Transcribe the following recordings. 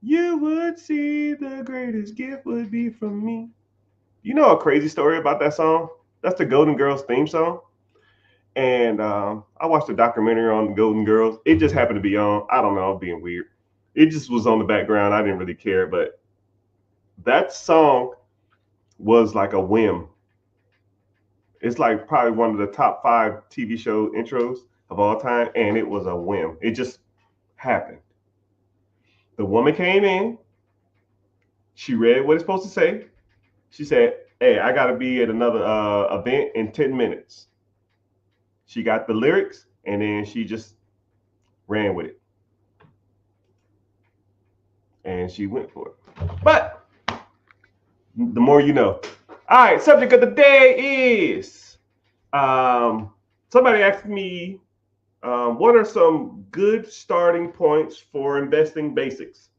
You would see the greatest gift would be from me. You know a crazy story about that song? That's the Golden Girls theme song. And I watched a documentary on the Golden Girls. It just happened to be on. I don't know, I'm being weird. It just was on the background. I didn't really care, but that song was like a whim. It's like probably one of the top 5 TV show intros of all time, and it was a whim. It just happened. The woman came in. She read what it's supposed to say. She said, "Hey, I gotta be at another event in 10 minutes." She got the lyrics, and then she just ran with it, and she went for it. But the more you know. All right, subject of the day is somebody asked me what are some good starting points for investing basics,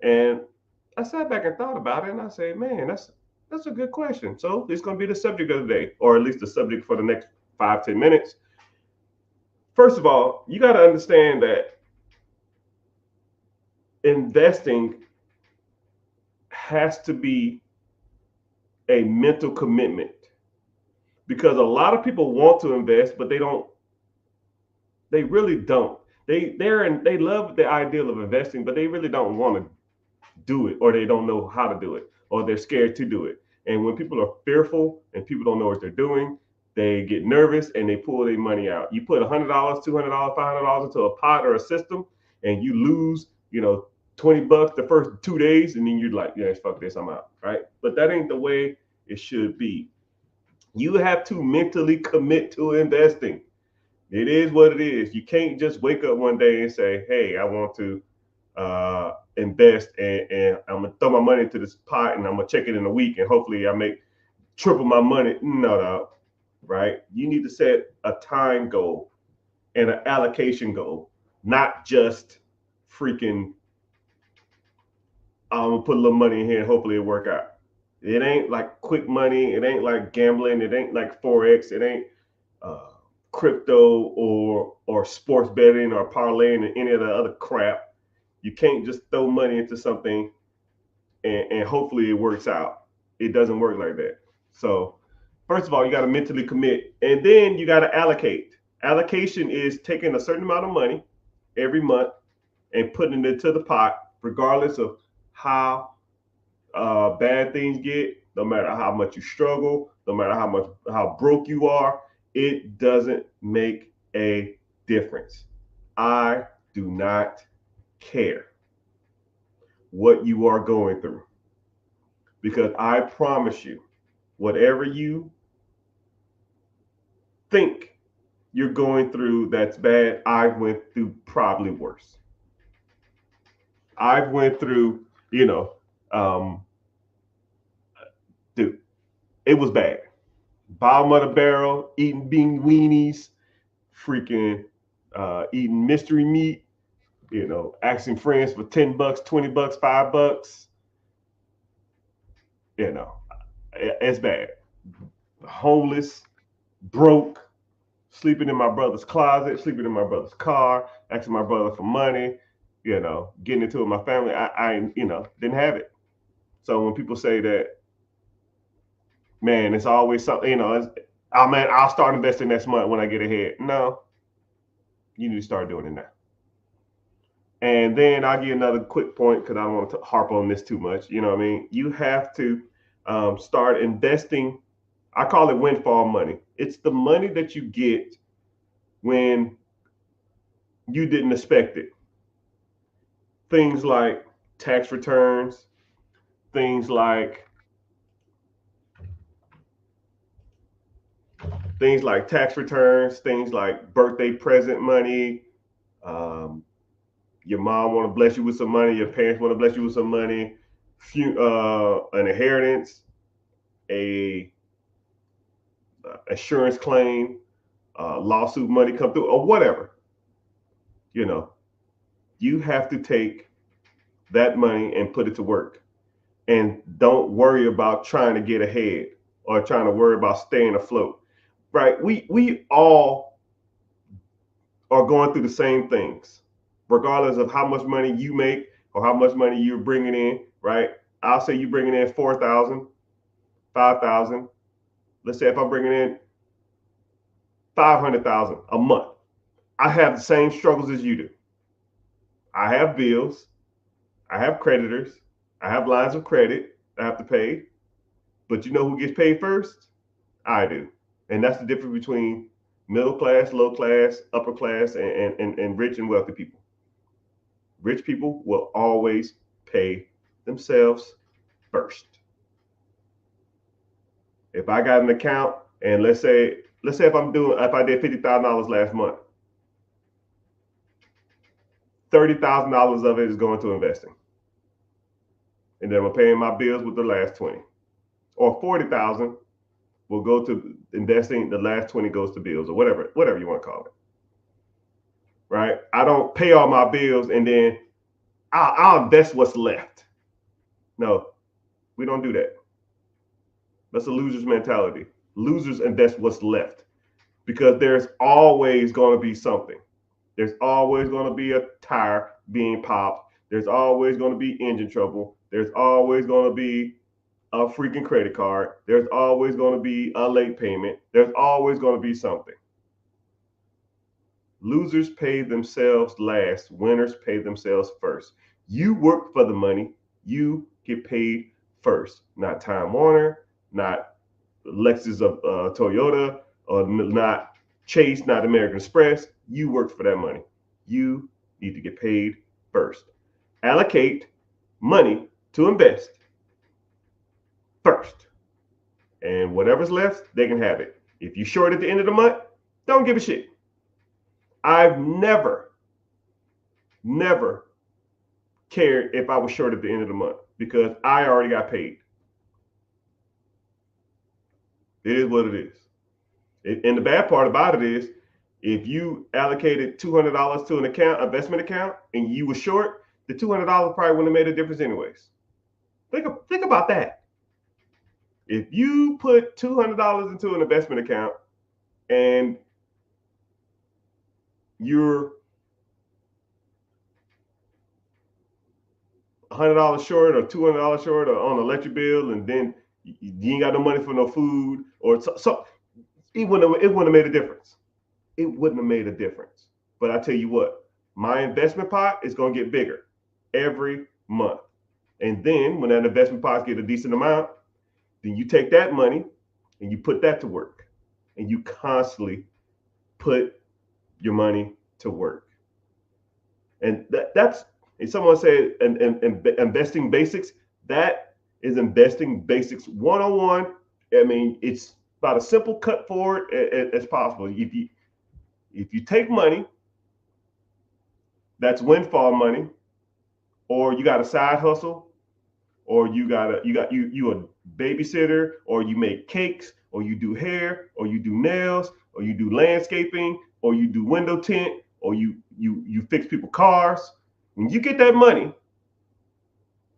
and I sat back and thought about it, and I said, man, that's a good question. So it's going to be the subject of the day, or at least the subject for the next 5-10 minutes. First of all, you got to understand that investing has to be a mental commitment because a lot of people want to invest, but they don't. They really don't. They love the ideal of investing, but they really don't want to do it, or they don't know how to do it, or they're scared to do it. And when people are fearful and people don't know what they're doing, they get nervous and they pull their money out. You put $100, $200, $500 into a pot or a system, and you lose, $20 the first 2 days, and then you're like, yeah, fuck this, I'm out, right? But that ain't the way it should be. You have to mentally commit to investing. It is what it is. You can't just wake up one day and say, hey, I want to invest, and I'm gonna throw my money into this pot and I'm gonna check it in a week and hopefully I make triple my money. No, right? You need to set a time goal and an allocation goal, not just freaking I'm gonna put a little money in here and hopefully it work out. It ain't like quick money. It ain't like gambling. It ain't like forex. It ain't uh, crypto or sports betting or parlaying and any of the other crap. You can't just throw money into something and hopefully it works out. It doesn't work like that. So first of all, you got to mentally commit, and then you got to allocate. Allocation is taking a certain amount of money every month and putting it into the pot, regardless of how bad things get. No matter how much you struggle, no matter how broke you are, it doesn't make a difference. I do not care what you are going through because I promise you, whatever you think you're going through that's bad, I went through probably worse. I went through, you know, um, dude, it was bad. Bottom of the barrel, eating bean weenies, freaking eating mystery meat, asking friends for $10, $20, $5. You know, it's bad. Homeless, broke, sleeping in my brother's closet, sleeping in my brother's car, asking my brother for money, getting into it with my family. I didn't have it. So when people say that, man, it's always something, oh man, I'll start investing next month when I get ahead. No, you need to start doing it now. And then I'll give you another quick point because I don't want to harp on this too much. You know what I mean? You have to start investing. I call it windfall money. It's the money that you get when you didn't expect it. Things like tax returns, things like things like birthday present money. Um, your mom want to bless you with some money. Your parents want to bless you with some money. An inheritance, a insurance claim, lawsuit money come through, or whatever. You know, you have to take that money and put it to work, and don't worry about trying to get ahead or trying to worry about staying afloat. Right? We all are going through the same things, regardless of how much money you make, or how much money you're bringing in, right? I'll say you're bringing in 4,000, 5,000. Let's say if I'm bringing in 500,000 a month, I have the same struggles as you do. I have bills, I have creditors, I have lines of credit I have to pay. But you know who gets paid first? I do. And that's the difference between middle class, low class, upper class, and rich and wealthy people. Rich people will always pay themselves first. If I got an account and let's say if I did $50,000 last month, $30,000 of it is going to investing. And then I'm paying my bills with the last 20. Or 40,000 will go to investing, the last 20 goes to bills or whatever you want to call it. Right? I don't pay all my bills and then I'll invest what's left. No, we don't do that. That's a loser's mentality. Losers invest what's left because there's always going to be something. There's always going to be a tire being popped. There's always going to be engine trouble. There's always going to be a freaking credit card. There's always going to be a late payment. There's always going to be something. Losers pay themselves last. Winners pay themselves first. You work for the money. You get paid first. Not Time Warner, not Lexus of Toyota, or not Chase, not American Express. You worked for that money. You need to get paid first. Allocate money to invest first. And whatever's left, they can have it. If you short at the end of the month, don't give a shit. I've never cared if I was short at the end of the month because I already got paid. It is what it is. And the bad part about it is if you allocated $200 to an investment account, and you were short, the $200 probably wouldn't have made a difference anyways. Think about that. If you put $200 into an investment account and you're $100 short or $200 short or on electric bill, and then you ain't got no money for no food, or so it wouldn't have made a difference. It wouldn't have made a difference. But I tell you what, my investment pot is going to get bigger every month. And then when that investment pot gets a decent amount, then you take that money and you put that to work. And you constantly put your money to work. And that's, if someone said investing basics, that is investing basics 101. I mean, it's about as simple cut forward as possible. If you take money that's windfall money, or you got a side hustle, or you a babysitter, or you make cakes, or you do hair, or you do nails, or you do landscaping, or you do window tint, or you fix people's cars. When you get that money,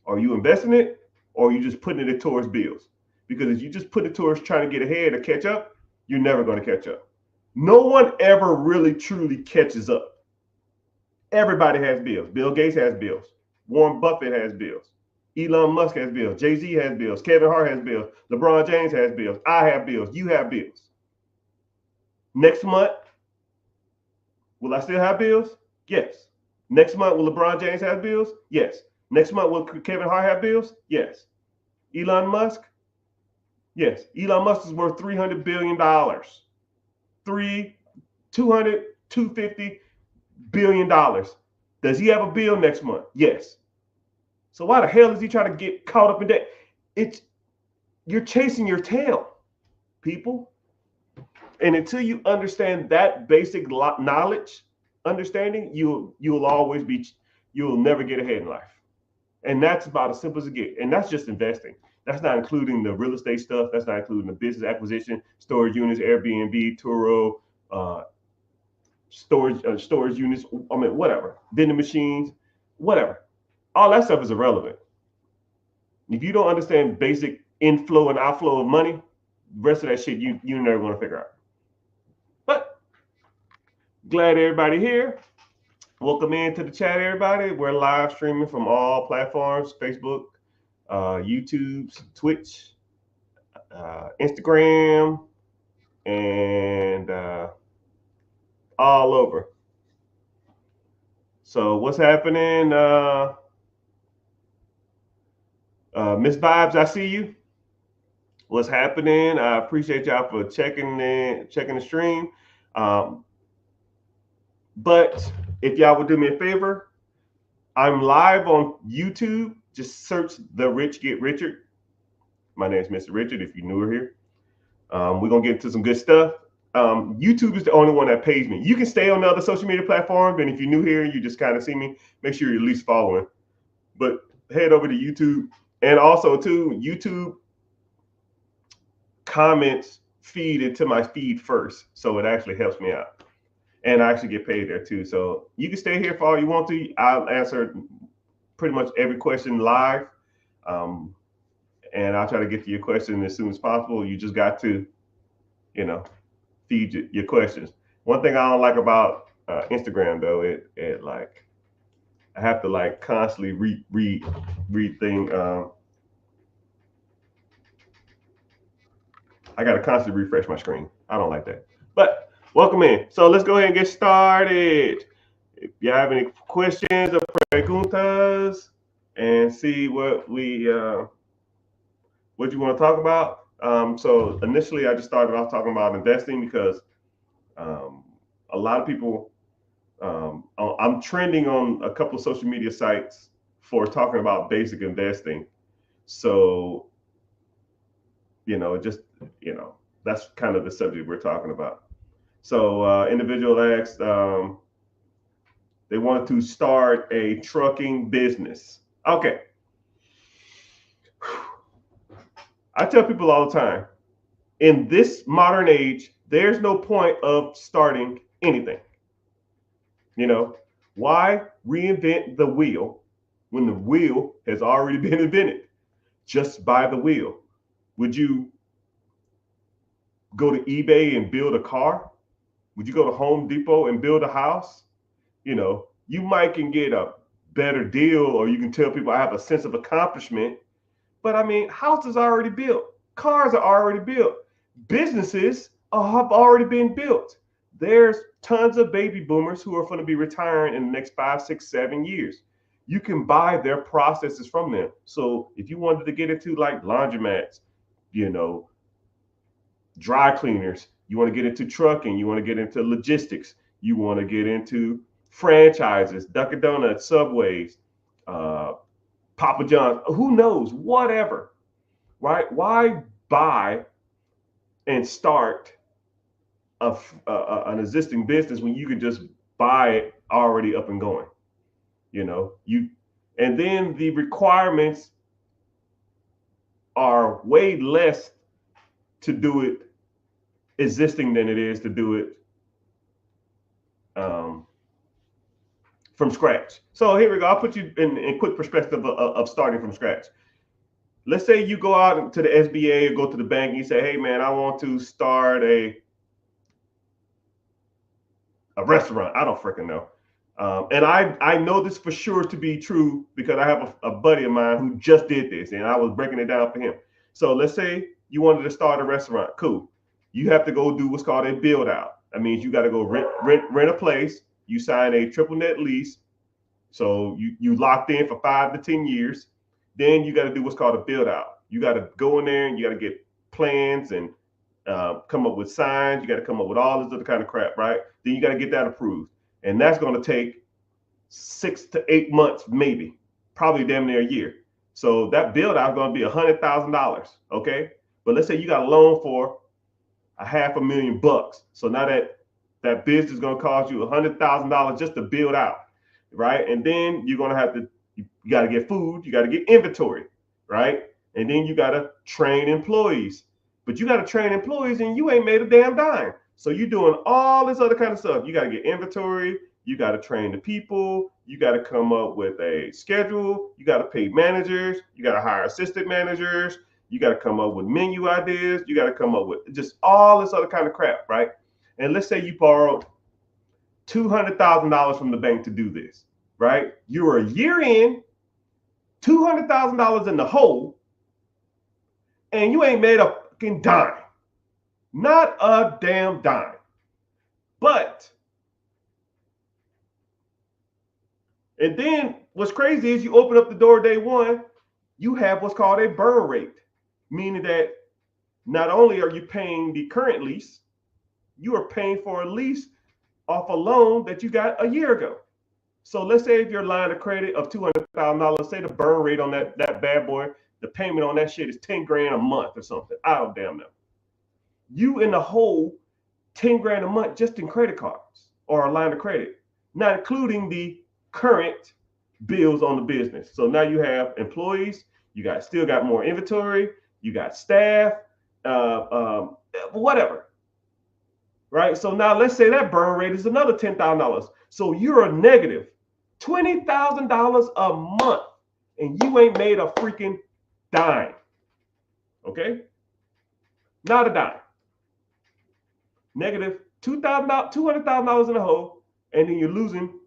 are you investing it, or are you just putting it towards bills? Because if you just put it towards trying to get ahead or catch up, you're never going to catch up. No one ever really truly catches up. Everybody has bills. Bill Gates has bills. Warren Buffett has bills. Elon Musk has bills. Jay-Z has bills. Kevin Hart has bills. LeBron James has bills. I have bills. You have bills. Next month, will I still have bills? Yes. Next month, will LeBron James have bills? Yes. Next month, will Kevin Hart have bills? Yes. Elon Musk? Yes. Elon Musk is worth $300 billion. 250 billion dollars. Does he have a bill next month? Yes. So why the hell is he trying to get caught up in that? You're chasing your tail, people. And until you understand that basic understanding, you'll never get ahead in life. And that's about as simple as it gets. And that's just investing. That's not including the real estate stuff. That's not including the business acquisition, storage units, Airbnb, Turo, storage units. I mean, whatever, vending machines, whatever. All that stuff is irrelevant. If you don't understand basic inflow and outflow of money, the rest of that shit you're never going to figure out. But glad everybody here. Welcome into the chat, everybody. We're live streaming from all platforms: Facebook, YouTube, Twitch, Instagram, and all over. So, what's happening? Miss Vibes, I see you. What's happening? I appreciate y'all for checking the stream. Um, but if y'all would do me a favor, I'm live on YouTube. Just search The Rich Get Richard. My name is Mr. Richard. If you're newer here, we're gonna get into some good stuff. YouTube is the only one that pays me. You can stay on the other social media platforms, and if you're new here, you just kind of see me. Make sure you're at least following. But head over to YouTube, and also too, YouTube comments feed into my feed first, so it actually helps me out, and I actually get paid there too. So you can stay here for all you want to. I'll answer pretty much every question live, and I'll try to get to your question as soon as possible. You just got to, feed your questions. One thing I don't like about Instagram though, it like I have to like constantly read thing. I got to constantly refresh my screen. I don't like that. But welcome in. So let's go ahead and get started. If you have any questions or preguntas, and see what you want to talk about. So initially, I just started off talking about investing because a lot of people. I'm trending on a couple of social media sites for talking about basic investing. So just that's kind of the subject we're talking about. So individual asked, they wanted to start a trucking business. Okay. I tell people all the time, in this modern age, there's no point of starting anything. Why reinvent the wheel when the wheel has already been invented? Just buy the wheel. Would you go to eBay and build a car? Would you go to Home Depot and build a house? You might can get a better deal, or you can tell people I have a sense of accomplishment. But I mean, houses are already built. Cars are already built. Businesses have already been built. There's tons of baby boomers who are going to be retiring in the next 5, 6, 7 years. You can buy their processes from them. So if you wanted to get into like laundromats, dry cleaners, you want to get into trucking, you want to get into logistics, you want to get into franchises, Dunkin' Donuts, Subways, Papa John's, who knows, whatever, right? Why buy and start an existing business when you can just buy it already up and going? And then the requirements are way less to do it existing than it is to do it from scratch. So here we go. I'll put you in quick perspective of starting from scratch. Let's say you go out to the SBA or go to the bank and you say, hey man, I want to start a restaurant. I don't freaking know. And I know this for sure to be true because I have a buddy of mine who just did this and I was breaking it down for him. So let's say you wanted to start a restaurant. Cool. You have to go do what's called a build out. That means you got to go rent a place. You sign a triple net lease. So you locked in for 5 to 10 years. Then you got to do what's called a build out. You got to go in there and you got to get plans and come up with signs. You got to come up with all this other kind of crap, right? Then you got to get that approved. And that's going to take 6 to 8 months, maybe, probably damn near a year. So that build out is going to be $100,000. Okay. But let's say you got a loan for $500,000. So now that business is going to cost you $100,000 just to build out, right? And then you're going to have to, you got to get food, you got to get inventory, right? And then you got to train employees. But you got to train employees and you ain't made a damn dime. So you're doing all this other kind of stuff. You got to get inventory, you got to train the people, you got to come up with a schedule, you got to pay managers, you got to hire assistant managers, you got to come up with menu ideas, you got to come up with just all this other kind of crap, right? And let's say you borrowed $200,000 from the bank to do this, right? You're a year in, $200,000 in the hole, and you ain't made a fucking dime. Not a damn dime. But, and then what's crazy is you open up the door day one, you have what's called a burn rate, meaning that not only are you paying the current lease, you are paying for a lease off a loan that you got a year ago. So let's say if your line of credit of $200,000, say the burn rate on that bad boy, the payment on that shit is 10 grand a month or something. I don't damn know. You in the hole 10 grand a month just in credit cards or a line of credit, not including the current bills on the business. So now you have employees, you still got more inventory, you got staff, whatever. Right? So now let's say that burn rate is another $10,000. So you're a negative $20,000 a month and you ain't made a freaking dime. Okay? Not a dime. Negative $200,000 in the hole, and then you're losing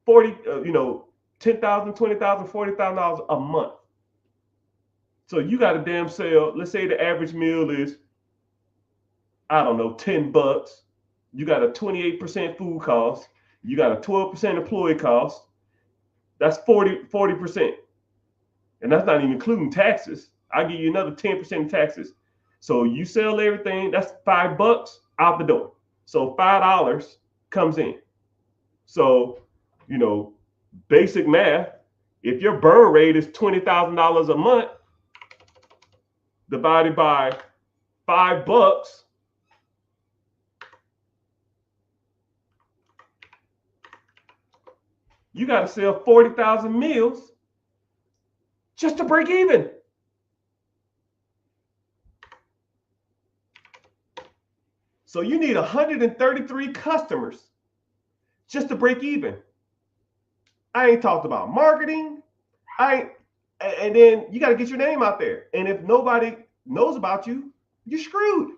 40, $10,000, $20,000, $40,000 a month. So you got a damn sale. Let's say the average meal is, I don't know, $10. You got a 28% food cost. You got a 12% employee cost. That's 40%. And that's not even including taxes. I'll give you another 10% in taxes. So you sell everything, that's $5 out the door. So $5 comes in. So, basic math, if your burn rate is $20,000 a month divided by $5, you got to sell 40,000 meals just to break even. So you need 133 customers just to break even. I ain't talked about marketing. And then you got to get your name out there. And if nobody knows about you, you're screwed.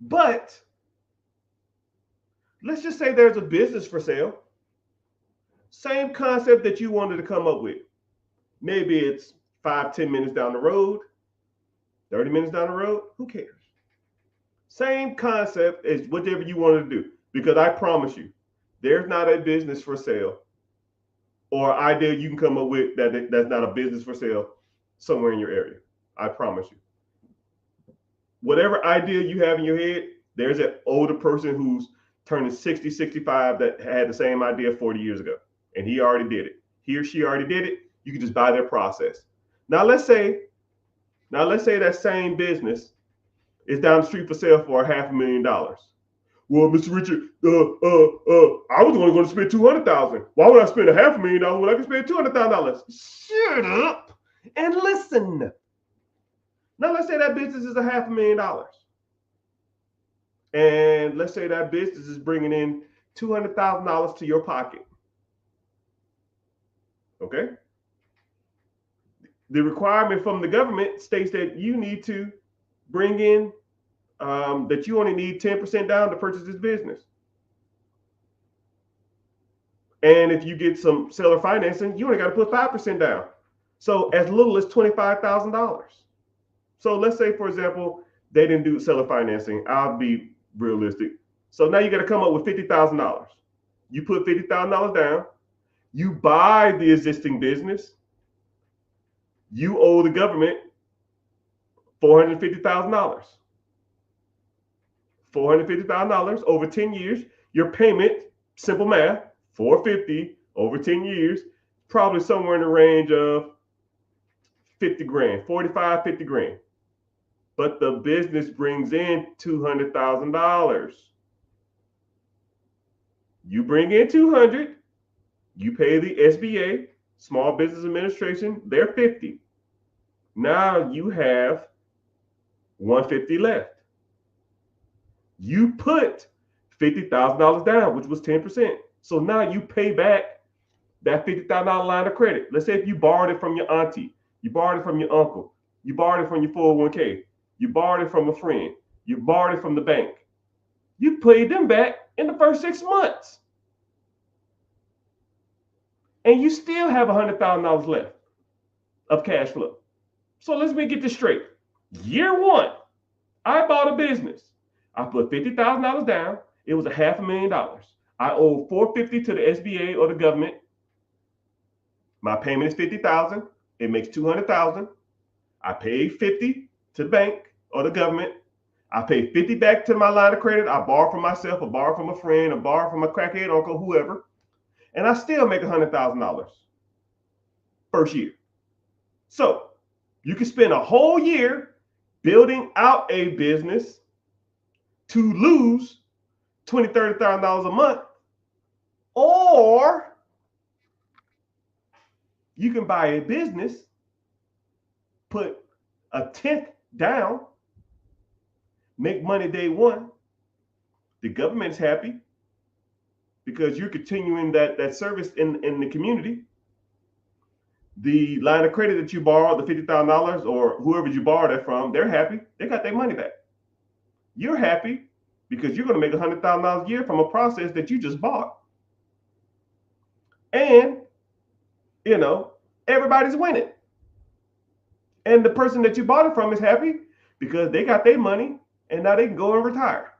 But let's just say there's a business for sale. Same concept that you wanted to come up with. Maybe it's 5-10 minutes down the road, 30 minutes down the road. Who cares? Same concept as whatever you wanted to do. Because I promise you, there's not a business for sale or idea you can come up with that's not a business for sale somewhere in your area. I promise you. Whatever idea you have in your head, there's an older person who's turning 60, 65 that had the same idea 40 years ago. And he already did it. He or she already did it. You can just buy their process. Now let's say that same business is down the street for sale for $500,000. Well, Mr. Richard, I was only going to spend $200,000. Why would I spend $500,000 when I can spend $200,000? Shut up and listen. Now let's say that business is $500,000, and let's say that business is bringing in $200,000 to your pocket. Okay. The requirement from the government states that you need to bring in that you only need 10% down to purchase this business. And if you get some seller financing, you only got to put 5% down. So as little as $25,000. So let's say, for example, they didn't do seller financing. I'll be realistic. So now you got to come up with $50,000. You put $50,000 down. You buy the existing business. You owe the government $450,000. $450,000 over 10 years. Your payment, simple math, $450 over 10 years, probably somewhere in the range of 50 grand, 45, 50 grand. But the business brings in $200,000. You bring in 200, you pay the SBA, Small Business Administration, they're 50. Now you have 150 left. You put $50,000 down, which was 10%. So now you pay back that $50,000 line of credit. Let's say if you borrowed it from your auntie, you borrowed it from your uncle, you borrowed it from your 401k, you borrowed it from a friend, you borrowed it from the bank. You paid them back in the first 6 months. And you still have $100,000 left of cash flow. So let me get this straight. Year one, I bought a business. I put $50,000 down. It was $500,000. I owe $450 to the SBA or the government. My payment is $50,000. It makes $200,000. I pay $50 to the bank or the government. I pay $50 back to my line of credit. I borrow from myself, or borrow from a friend, or borrow from a crackhead uncle, whoever, and I still make $100,000 first year. So you can spend a whole year building out a business to lose $20,000, $30,000 a month, or you can buy a business, put a tenth down, make money day one. The government's happy because you're continuing that service in the community. The line of credit that you borrowed, the $50,000, or whoever you borrowed that from, they're happy. They got their money back. You're happy because you're going to make $100,000 a year from a process that you just bought. And, everybody's winning. And the person that you bought it from is happy because they got their money and now they can go and retire.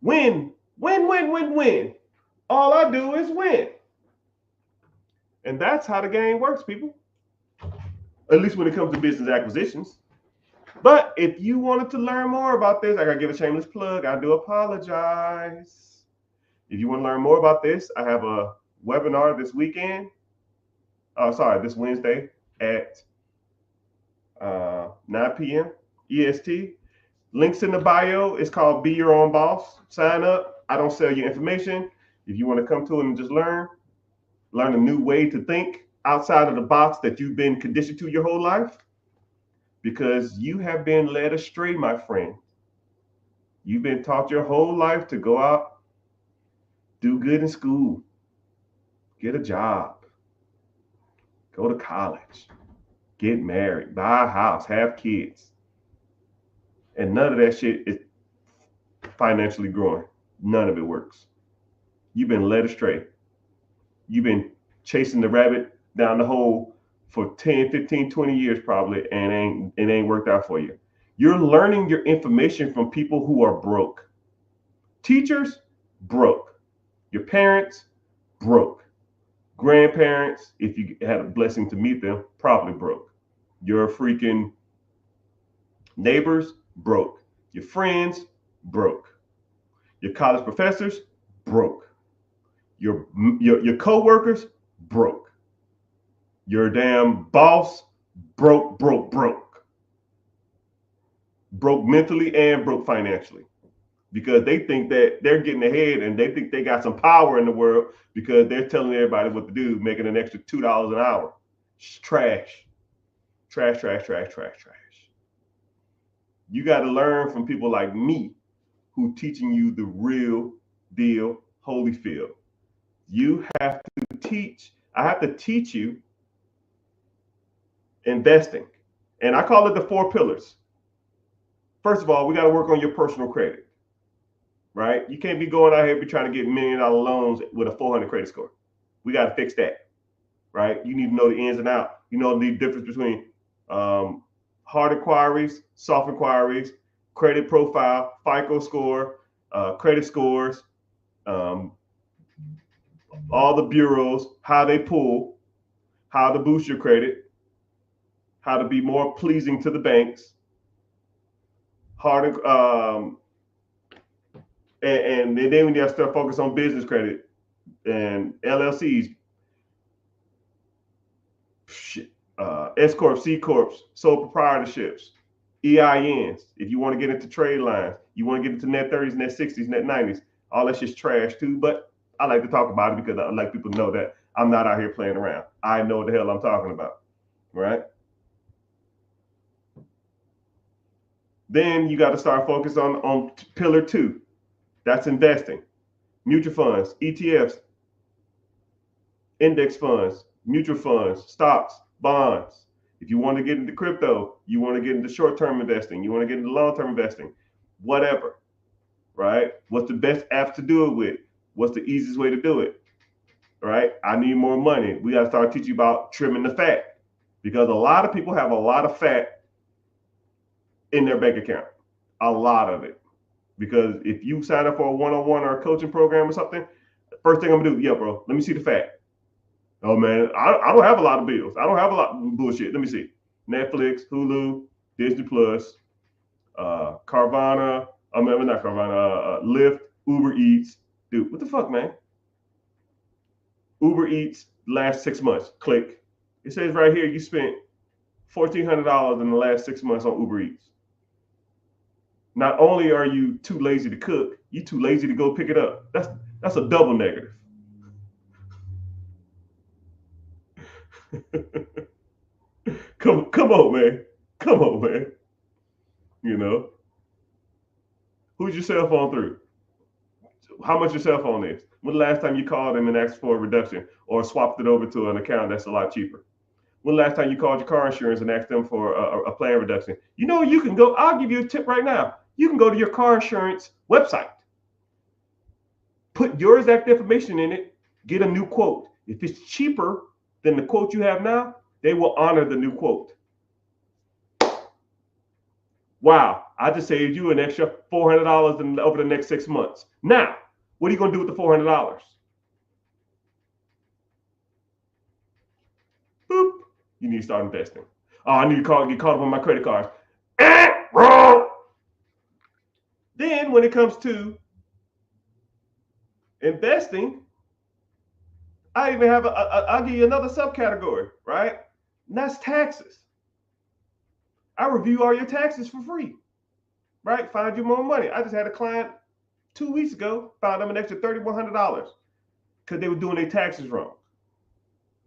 Win, win, win, win, win. All I do is win. And that's how the game works, people. At least when it comes to business acquisitions. But if you wanted to learn more about this, I got to give a shameless plug. I do apologize. If you want to learn more about this, I have a webinar this weekend. This Wednesday at 9 p.m. EST. Links in the bio. It's called Be Your Own Boss. Sign up. I don't sell your information. If you want to come to it and just learn a new way to think outside of the box that you've been conditioned to your whole life, because you have been led astray, my friend. You've been taught your whole life to go out, do good in school, get a job, go to college, get married, buy a house, have kids. And none of that shit is financially growing. None of it works. You've been led astray. You've been chasing the rabbit down the hole for 10, 15, 20 years probably, and it ain't worked out for you. You're learning your information from people who are broke. Teachers, broke. Your parents, broke. Grandparents, if you had a blessing to meet them, probably broke. Your freaking neighbors, broke. Your friends, broke. Your college professors, broke. Your co-workers, broke. Your damn boss, broke. Broke mentally and broke financially. Because they think that they're getting ahead and they think they got some power in the world because they're telling everybody what to do, making an extra $2 an hour. It's trash. Trash. You got to learn from people like me who teaching you the real deal, Holyfield. I have to teach you investing. And I call it the 4 pillars. First of all, we got to work on your personal credit, right? You can't be going out here be trying to get $1 million loans with a 400 credit score. We got to fix that, right? You need to know the ins and outs. You know the difference between hard inquiries, soft inquiries, credit profile, FICO score, credit scores, all the bureaus, how they pull, how to boost your credit, how to be more pleasing to the banks, and then when you have to start focus on business credit and LLCs, S corps, C corps, sole proprietorships, EINs. If you want to get into trade lines, you want to get into net 30s, net 60s, net 90s, all that shit's trash too. But I like to talk about it because I like people to know that I'm not out here playing around. I know what the hell I'm talking about, right? Then you got to start focusing on pillar 2. That's investing. Mutual funds, ETFs, index funds, mutual funds, stocks, bonds, If you want to get into crypto, you want to get into short-term investing, you want to get into long-term investing, whatever, right? What's the best app to do it with? What's the easiest way to do it, right? I need more money. We got to start teaching about trimming the fat, because a lot of people have a lot of fat in their bank account, a lot of it. Because if you sign up for a one-on-one or a coaching program or something, first thing I'm gonna do, yeah, bro, let me see the fat. Oh man, I don't have a lot of bills. I don't have a lot of bullshit. Let me see. Netflix, Hulu, Disney Plus, Carvana. I mean, not Carvana. Lyft, Uber Eats. Dude, what the fuck, man? Uber Eats last 6 months. Click. It says right here you spent $1,400 in the last 6 months on Uber Eats. Not only are you too lazy to cook, you too lazy to go pick it up. That's a double negative. come on, man. Come on, man. You know, who's your cell phone through? How much your cell phone is? When the last time you called them and asked for a reduction or swapped it over to an account that's a lot cheaper? When the last time you called your car insurance and asked them for a plan reduction? You know, you can go, I'll give you a tip right now. You can go to your car insurance website, put your exact information in it, get a new quote. If it's cheaper than the quote you have now, they will honor the new quote. Wow, I just saved you an extra $400 over the next 6 months. Now, what are you going to do with the $400? Boop. You need to start investing. Oh, I need to get caught up on my credit cards. Wrong. Then when it comes to investing, I even have I'll give you another subcategory, right? And that's taxes. I review all your taxes for free, right? Find you more money. I just had a client 2 weeks ago, found them an extra $3,100 because they were doing their taxes wrong.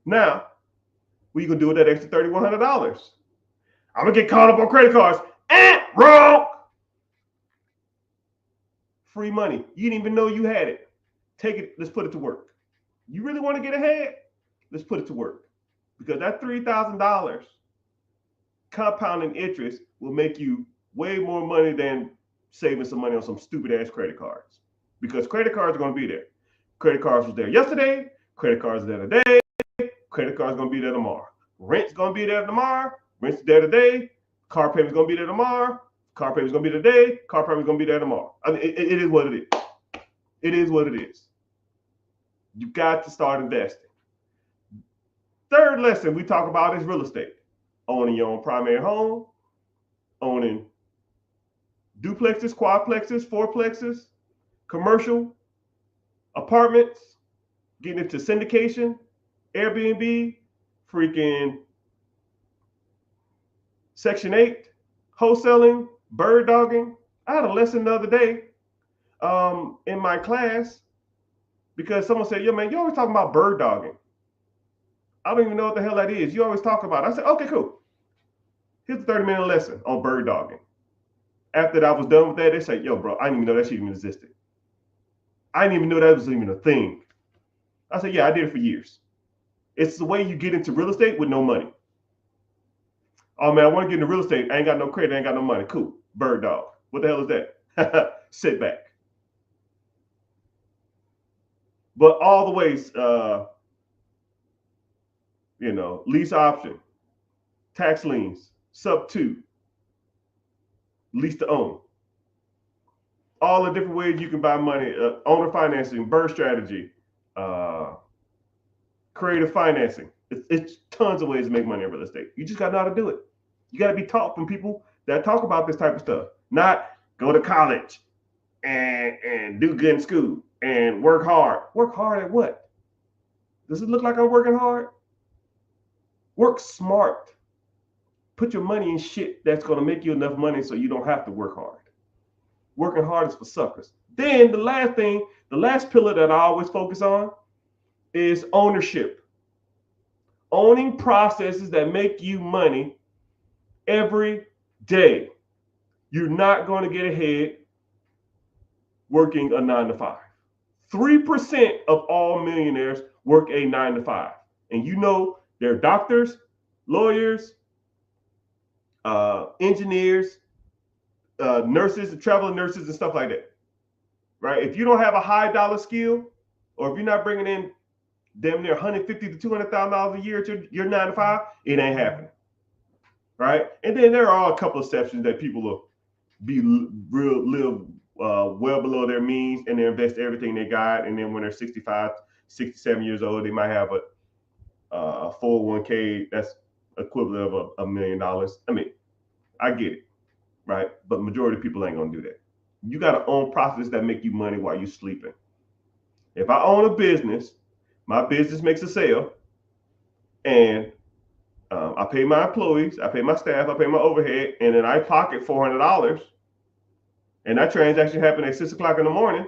Now, what are you going to do with that extra $3,100? I'm going to get caught up on credit cards. Wrong. Free money. You didn't even know you had it. Take it. Let's put it to work. You really want to get ahead? Let's put it to work. Because that $3,000 compounding interest will make you way more money than saving some money on some stupid ass credit cards. Because credit cards are going to be there. Credit cards was there yesterday. Credit cards are there today. Credit cards are going to be there tomorrow. Rent's going to be there tomorrow. Rent's there today. Car payment's going to be there tomorrow. Car payment's going to be today. Car payment's going to be there tomorrow. I mean, it is what it is. It is what it is. You got to start investing. Third lesson we talk about is real estate. Owning your own primary home, owning duplexes, quadplexes, fourplexes, commercial apartments, getting into syndication, Airbnb, freaking Section 8, wholesaling, bird dogging. I had a lesson the other day in my class because someone said, yo, man, you always talking about bird dogging. I don't even know what the hell that is. You always talk about it. I said, okay, cool. Here's a 30-minute lesson on bird dogging. After I was done with that, they said, yo, bro, I didn't even know that shit even existed. I didn't even know that was even a thing. I said, yeah, I did it for years. It's the way you get into real estate with no money. Oh, man, I want to get into real estate. I ain't got no credit. I ain't got no money. Cool. Bird dog. What the hell is that? Sit back. But all the ways, lease option, tax liens, sub-2, lease to own. All the different ways you can buy money, owner financing, bird strategy, creative financing. It's tons of ways to make money in real estate. You just got to know how to do it. You got to be taught from people that talk about this type of stuff, not go to college and do good in school and work hard. Work hard at what? Does it look like I'm working hard? Work smart. Put your money in shit that's going to make you enough money so you don't have to work hard. Working hard is for suckers. Then the last pillar that I always focus on is ownership. Owning processes that make you money every day. You're not going to get ahead working a 9-to-5. 3% of all millionaires work a 9-to-5. And you know they're doctors, lawyers, engineers, nurses, traveling nurses, and stuff like that. Right? If you don't have a high dollar skill, or if you're not bringing in damn near $150,000 to $200,000 a year to your 9 to 5, it ain't happening. Right? And then there are a couple of exceptions that people will live well below their means, and they invest everything they got, and then when they're 65, 67 years old, they might have a 401k that's equivalent of $1 million. I mean, I get it, right? But majority of people ain't gonna do that. You got to own processes that make you money while you're sleeping. If I own a business, my business makes a sale, and I pay my employees, I pay my staff, I pay my overhead, and then I pocket $400, and that transaction happened at 6 o'clock in the morning.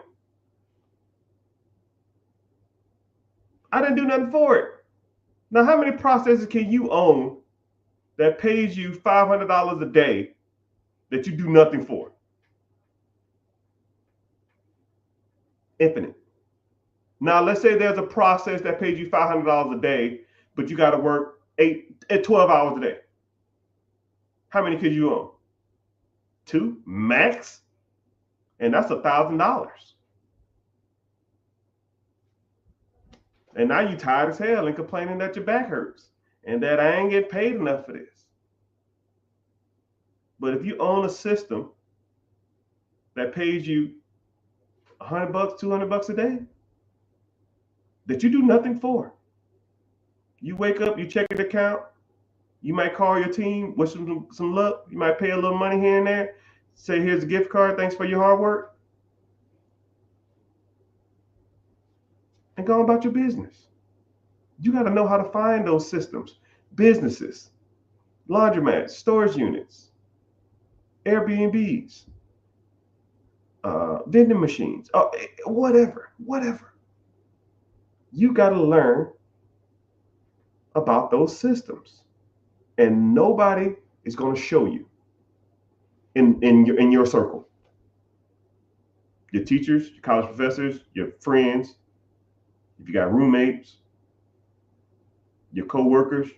I didn't do nothing for it. Now, how many processes can you own that pays you $500 a day that you do nothing for? Infinite. Now, let's say there's a process that pays you $500 a day, but you got to work 12 hours a day. How many could you own? 2 max, and that's $1,000. And now you tired as hell and complaining that your back hurts and that I ain't getting paid enough for this. But if you own a system that pays you $100, $200 a day that you do nothing for, you wake up, you check your account, you might call your team, wish them some luck, you might pay a little money here and there, say here's a gift card, thanks for your hard work, and go about your business. You got to know how to find those systems. Businesses, laundromats, storage units, Airbnbs, vending machines, whatever. You got to learn about those systems, and nobody is going to show you in your circle. Your teachers, your college professors, your friends, if you got roommates, your co-workers,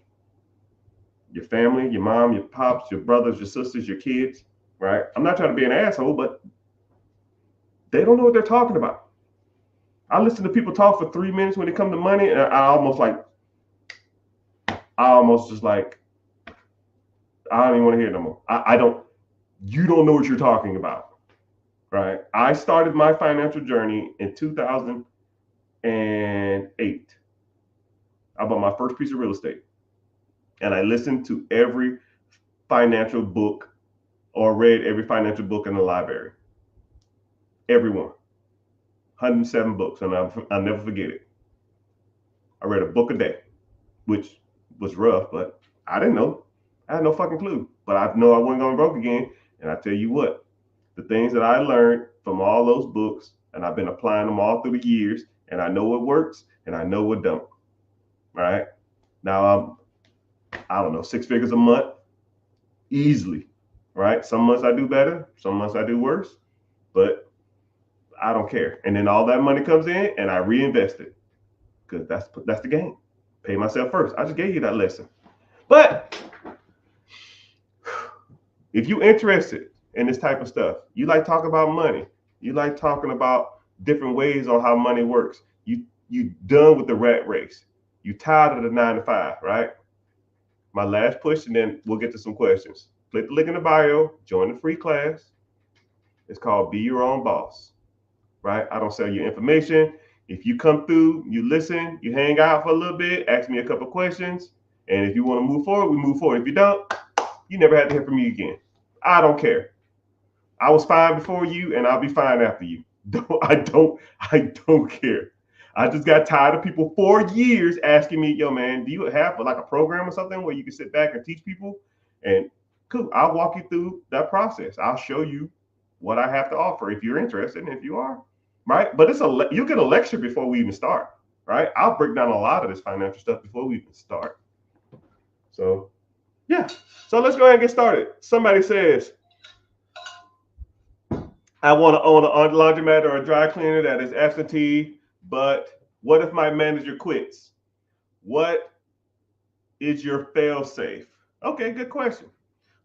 your family, your mom, your pops, your brothers, your sisters, your kids, right? I'm not trying to be an asshole, but they don't know what they're talking about. I listen to people talk for 3 minutes when it comes to money, and I almost just like, I don't even want to hear it no more. You don't know what you're talking about, right? I started my financial journey in 2008. I bought my first piece of real estate, and I listened to every financial book or read every financial book in the library. Every one. 107 books, and I'll never forget it. I read a book a day, which was rough, but I didn't know. I had no fucking clue, but I know I wasn't going broke again. And I tell you what, the things that I learned from all those books, and I've been applying them all through the years, and I know what works and I know what don't. Right now, I don't know, 6 figures a month, easily. Right? Some months I do better, some months I do worse, but I don't care. And then all that money comes in, and I reinvest it, because that's the game. Pay myself first. I just gave you that lesson. But if you're interested in this type of stuff, you like talking about money, you like talking about different ways on how money works, you done with the rat race, you tired of the 9 to 5, right? My last push, and then we'll get to some questions. Click the link in the bio, join the free class. It's called Be Your Own Boss, right? I don't sell your information. If you come through, you listen, you hang out for a little bit, ask me a couple questions, and if you want to move forward, we move forward. If you don't, you never have to hear from me again. I don't care. I was fine before you, and I'll be fine after you. I don't care. I just got tired of people for years asking me, yo, man, do you have like a program or something where you can sit back and teach people? And cool, I'll walk you through that process. I'll show you what I have to offer if you're interested, and if you are, right? But you get a lecture before we even start, right? I'll break down a lot of this financial stuff before we even start. So, yeah. So let's go ahead and get started. Somebody says, I want to own a laundromat or a dry cleaner that is absentee, but what if my manager quits? What is your fail safe? Okay, good question.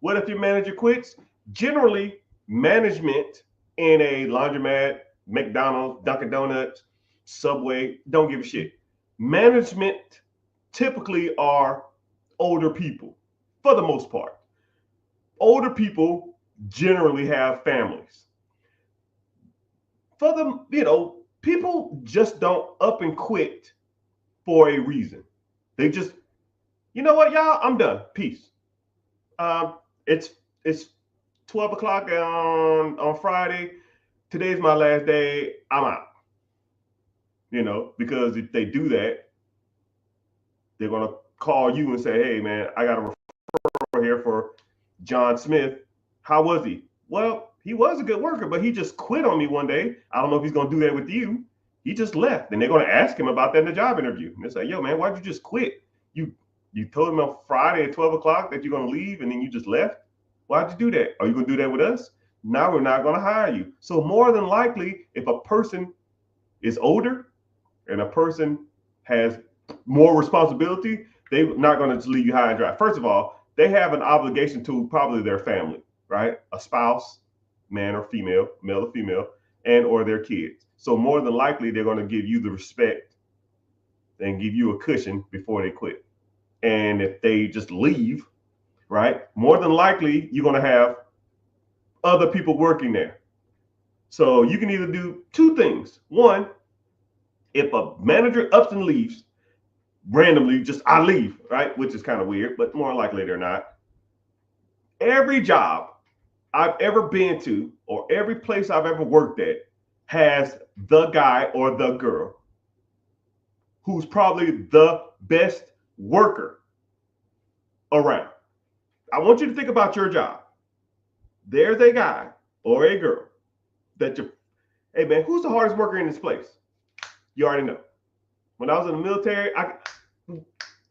What if your manager quits? Generally, management in a laundromat, McDonald's, Dunkin' Donuts, Subway don't give a shit. Management typically are older people for the most part. Older people generally have families. For them, people just don't up and quit for a reason. They just, you know what, y'all, I'm done. Peace. Um, it's it's 12 o'clock on Friday. Today's my last day. I'm out. Because if they do that, they're gonna call you and say, "Hey, man, I got a referral here for John Smith. How was he?" Well, he was a good worker, but he just quit on me one day. I don't know if he's gonna do that with you. He just left, and they're gonna ask him about that in the job interview. And they say, "Yo, man, why'd you just quit? You told him on Friday at 12 o'clock that you're gonna leave, and then you just left. Why'd you do that? Are you gonna do that with us? Now we're not gonna hire you." So more than likely, if a person is older and a person has more responsibility, they're not going to just leave you high and dry. First of all, they have an obligation to probably their family, right? A spouse, man or female, male or female, and or their kids. So more than likely, they're going to give you the respect and give you a cushion before they quit. And if they just leave, right, more than likely, you're going to have other people working there. So you can either do two things. One, if a manager ups and leaves randomly, just I leave, right? Which is kind of weird, but more likely they're not. Every job I've ever been to or every place I've ever worked at has the guy or the girl who's probably the best worker around. I want you to think about your job. There's a guy or a girl that you, hey man, who's the hardest worker in this place? You already know. When I was in the military,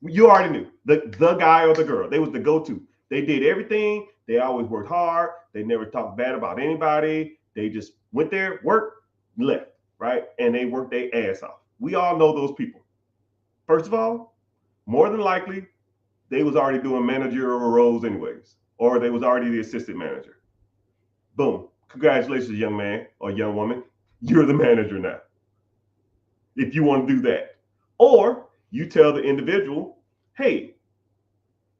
you already knew the guy or the girl. They was the go-to. They did everything. They always worked hard. They never talked bad about anybody. They just went there, worked, left, right? And they worked their ass off. We all know those people. First of all, more than likely, they was already doing managerial roles anyways, or they was already the assistant manager. Boom. Congratulations, young man or young woman. You're the manager now. If you want to do that. Or you tell the individual, hey,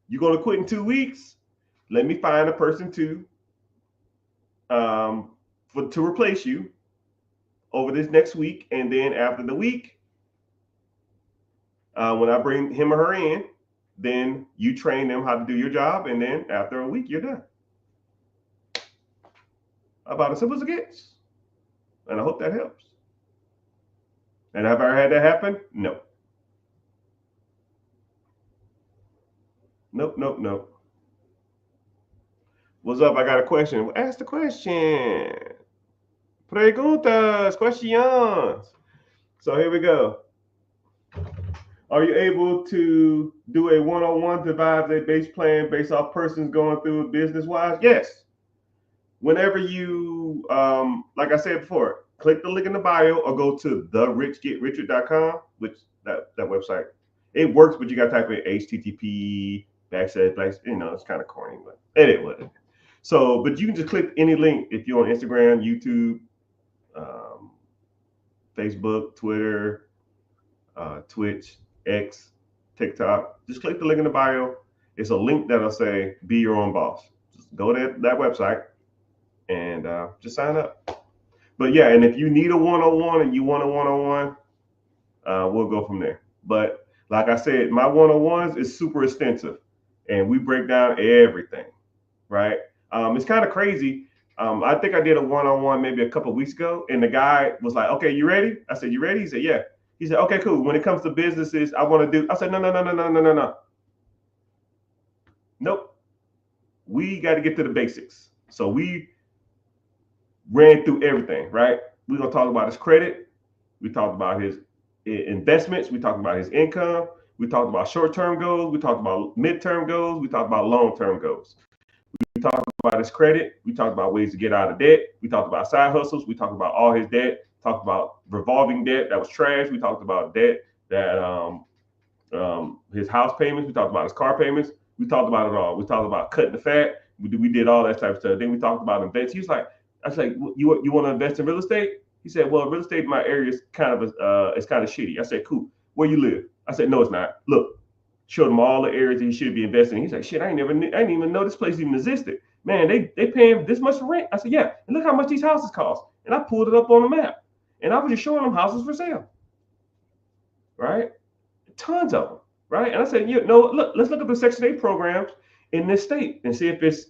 you're going to quit in 2 weeks. Let me find a person to replace you over this next week. And then after the week, when I bring him or her in, then you train them how to do your job. And then after a week, you're done. About as simple as it gets. And I hope that helps. And have I ever had that happen? No. Nope. What's up? I got a question. Ask the question. Preguntas, questions. So here we go. Are you able to do a one-on-one devise a base plan based off persons going through business-wise? Yes. Whenever you, like I said before, click the link in the bio or go to therichgetricher.com, which that website, it works, but you got to type in HTTP // it's kind of corny, but anyway. So, but you can just click any link if you're on Instagram, YouTube, Facebook, Twitter, Twitch, X, TikTok. Just click the link in the bio. It's a link that'll say "Be your own boss." Just go to that website and just sign up. But yeah, and if you need a one-on-one and you want a one-on-one, we'll go from there. But like I said, my one-on-ones is super extensive, and we break down everything, right? It's kind of crazy. I think I did a one-on-one maybe a couple of weeks ago, and the guy was like, "Okay, you ready?" I said, "You ready?" He said, "Yeah." He said, "Okay, cool. When it comes to businesses, I want to do." I said, "No. Nope. We got to get to the basics." So we ran through everything, right? We're gonna talk about his credit. We talked about his investments. We talked about his income. We talked about short-term goals. We talked about midterm goals. We talked about long-term goals. We talked about his credit. We talked about ways to get out of debt. We talked about side hustles. We talked about all his debt. Talked about revolving debt that was trash. We talked about debt that his house payments. We talked about his car payments. We talked about it all. We talked about cutting the fat. We did all that type of stuff. Then we talked about investments. He was like, I was like, you want to invest in real estate? He said, well, real estate in my area is kind of shitty. I said, cool. Where you live? I said, no, it's not. Look, showed him all the areas that he should be investing in. He's like, shit, I didn't even know this place even existed. Man, they paying this much for rent. I said, yeah, and look how much these houses cost. And I pulled it up on the map, and I was just showing them houses for sale, right? Tons of them, right? And I said, look, let's look at the Section 8 programs in this state and see if it's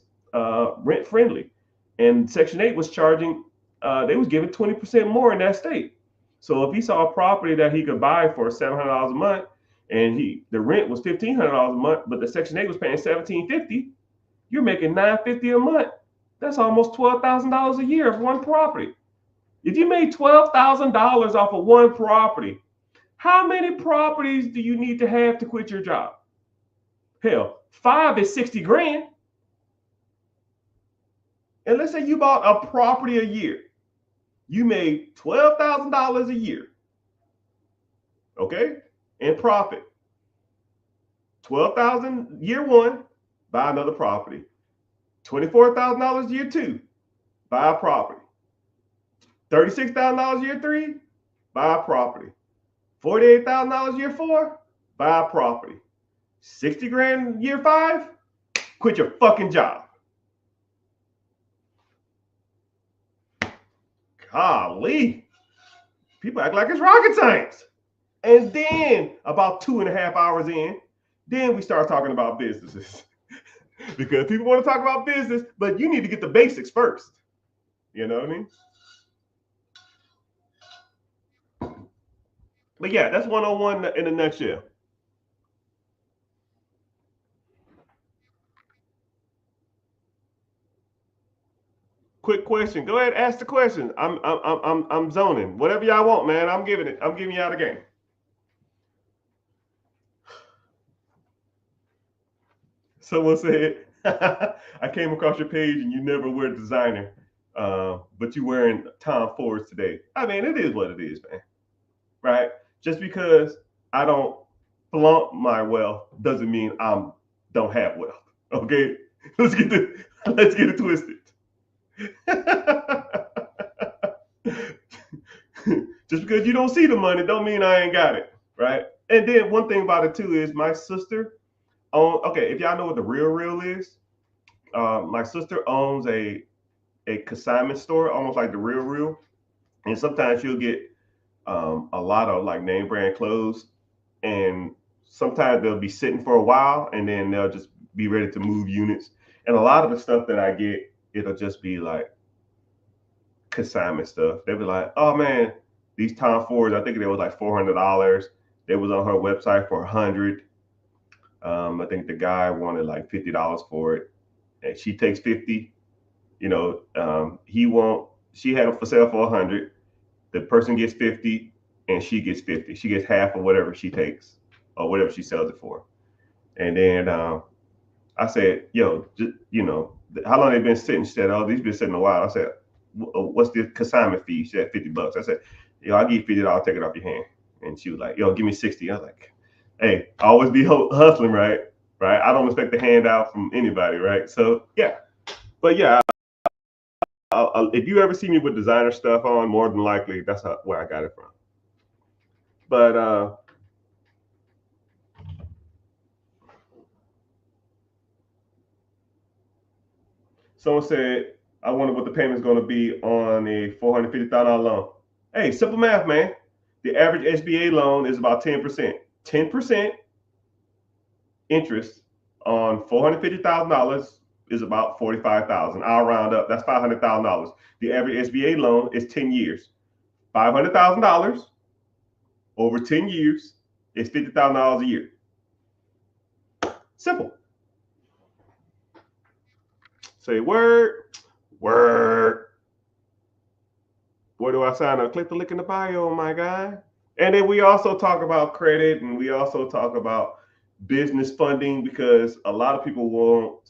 rent friendly. And Section 8 was charging, they was giving 20% more in that state. So if he saw a property that he could buy for $700 a month, and the rent was $1,500 a month, but the Section 8 was paying $1,750, you're making $950 a month. That's almost $12,000 a year for one property. If you made $12,000 off of one property, how many properties do you need to have to quit your job? Hell, 5 is 60 grand. And let's say you bought a property a year. You made $12,000 a year. Okay? In profit. $12,000 year one, buy another property. $24,000 year two, buy a property. $36,000 year three, buy a property. $48,000 year four, buy a property. 60 grand year five, quit your fucking job. Golly, people act like it's rocket science. And then about 2.5 hours in, then we start talking about businesses. Because people want to talk about business, but you need to get the basics first. You know what I mean? But yeah, that's 101 in a nutshell. Quick question. Go ahead, ask the question. I'm zoning. Whatever y'all want, man. I'm giving it. I'm giving y'all the game. Someone said, I came across your page and you never wear designer, but you wearing Tom Fords today. I mean, it is what it is, man. Right? Just because I don't flaunt my wealth doesn't mean I don't have wealth. Okay? Let's get it twisted. Just because you don't see the money don't mean I ain't got it, right? And then one thing about it too is my sister okay, if y'all know what the Real is, my sister owns a consignment store, almost like the Real, and sometimes she'll get a lot of like name brand clothes, and sometimes they'll be sitting for a while, and then they'll just be ready to move units. And a lot of the stuff that I get, it'll just be like consignment stuff. They'll be like, "Oh man, these Tom Fords, I think they was like $400. They was on her website for $100. I think the guy wanted like $50 for it, and she takes 50. You know, she had them for sale for 100. The person gets 50, and she gets 50. She gets half of whatever she takes or whatever she sells it for. And then I said, "Yo, how long they been sitting?" She said, "Oh, these been sitting a while." I said, "What's the consignment fee?" She said, $50. I said, "Yo, I'll give you $50. Take it off your hand." And she was like, "Yo, give me 60." I was like, hey, always be hustling, right? Right. I don't expect a handout from anybody, right? So yeah, but yeah, if you ever see me with designer stuff on, more than likely that's where I got it from. But someone said, I wonder what the payment's going to be on a $450,000 loan. Hey, simple math, man. The average SBA loan is about 10%. 10% interest on $450,000 is about $45,000. I'll round up. That's $500,000. The average SBA loan is 10 years. $500,000 over 10 years is $50,000 a year. Simple. Say word. Where do I sign up? Click the link in the bio, my guy. And then we also talk about credit, and we also talk about business funding, because a lot of people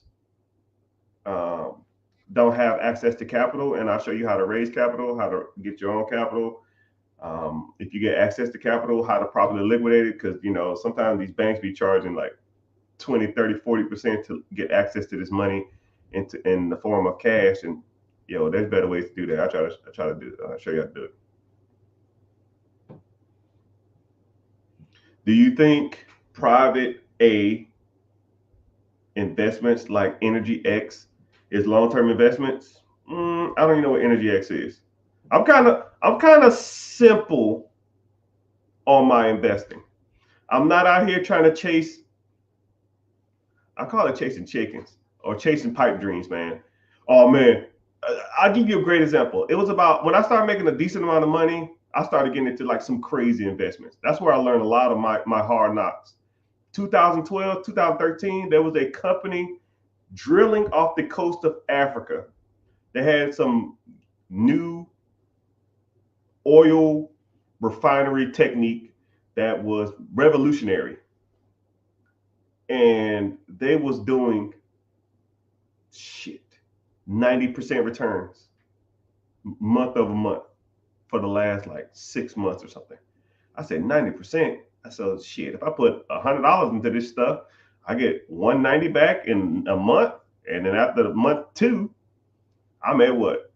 don't have access to capital, and I'll show you how to raise capital, how to get your own capital. If you get access to capital, how to properly liquidate it, because sometimes these banks be charging like 20, 30, 40% to get access to this money. in the form of cash. And there's better ways to do that. I try to do. I'll show you how to do it. Do you think private A investments like Energy X is long-term investments? I don't even know what Energy X is. I'm kind of simple on my investing. I'm not out here trying to chase. I call it chasing chickens or chasing pipe dreams, man. Oh man, I'll give you a great example. It was about when I started making a decent amount of money. I started getting into like some crazy investments. That's where I learned a lot of my hard knocks. 2012, 2013, there was a company drilling off the coast of Africa. They had some new oil refinery technique that was revolutionary. And they was doing 90% returns month over month for the last like 6 months or something. I said 90%. I said, if I put $100 into this stuff, I get 190 back in a month. And then after the month 2, I'm at what?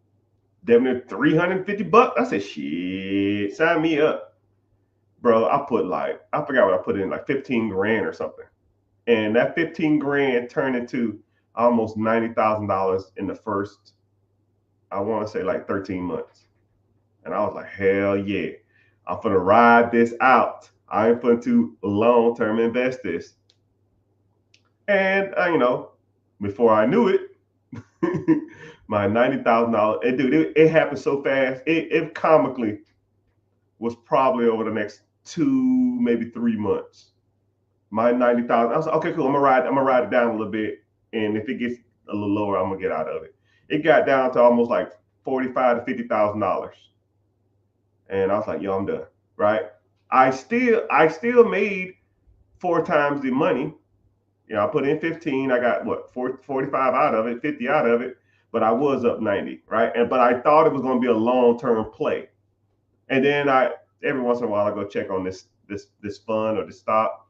Damn near $350. I said, sign me up. Bro, I forgot what I put in, like 15 grand or something. And that 15 grand turned into almost $90,000 in the first, I want to say like 13 months. And I was like, hell yeah, I'm going to ride this out. I ain't going to long-term invest this. And, before I knew it, my $90,000, and dude, it happened so fast. It comically was probably over the next 2, maybe 3 months. My 90,000, I was like, okay, cool. I'm gonna ride it down a little bit, and if it gets a little lower, I'm gonna get out of it. It got down to almost like $45,000 to $50,000, and I was like, yo, I'm done. Right? I still made 4 times the money. I put in 15. I got what 45 out of it, 50 out of it, but I was up 90. Right? But I thought it was gonna be a long-term play, and then every once in a while I go check on this fund or this stock.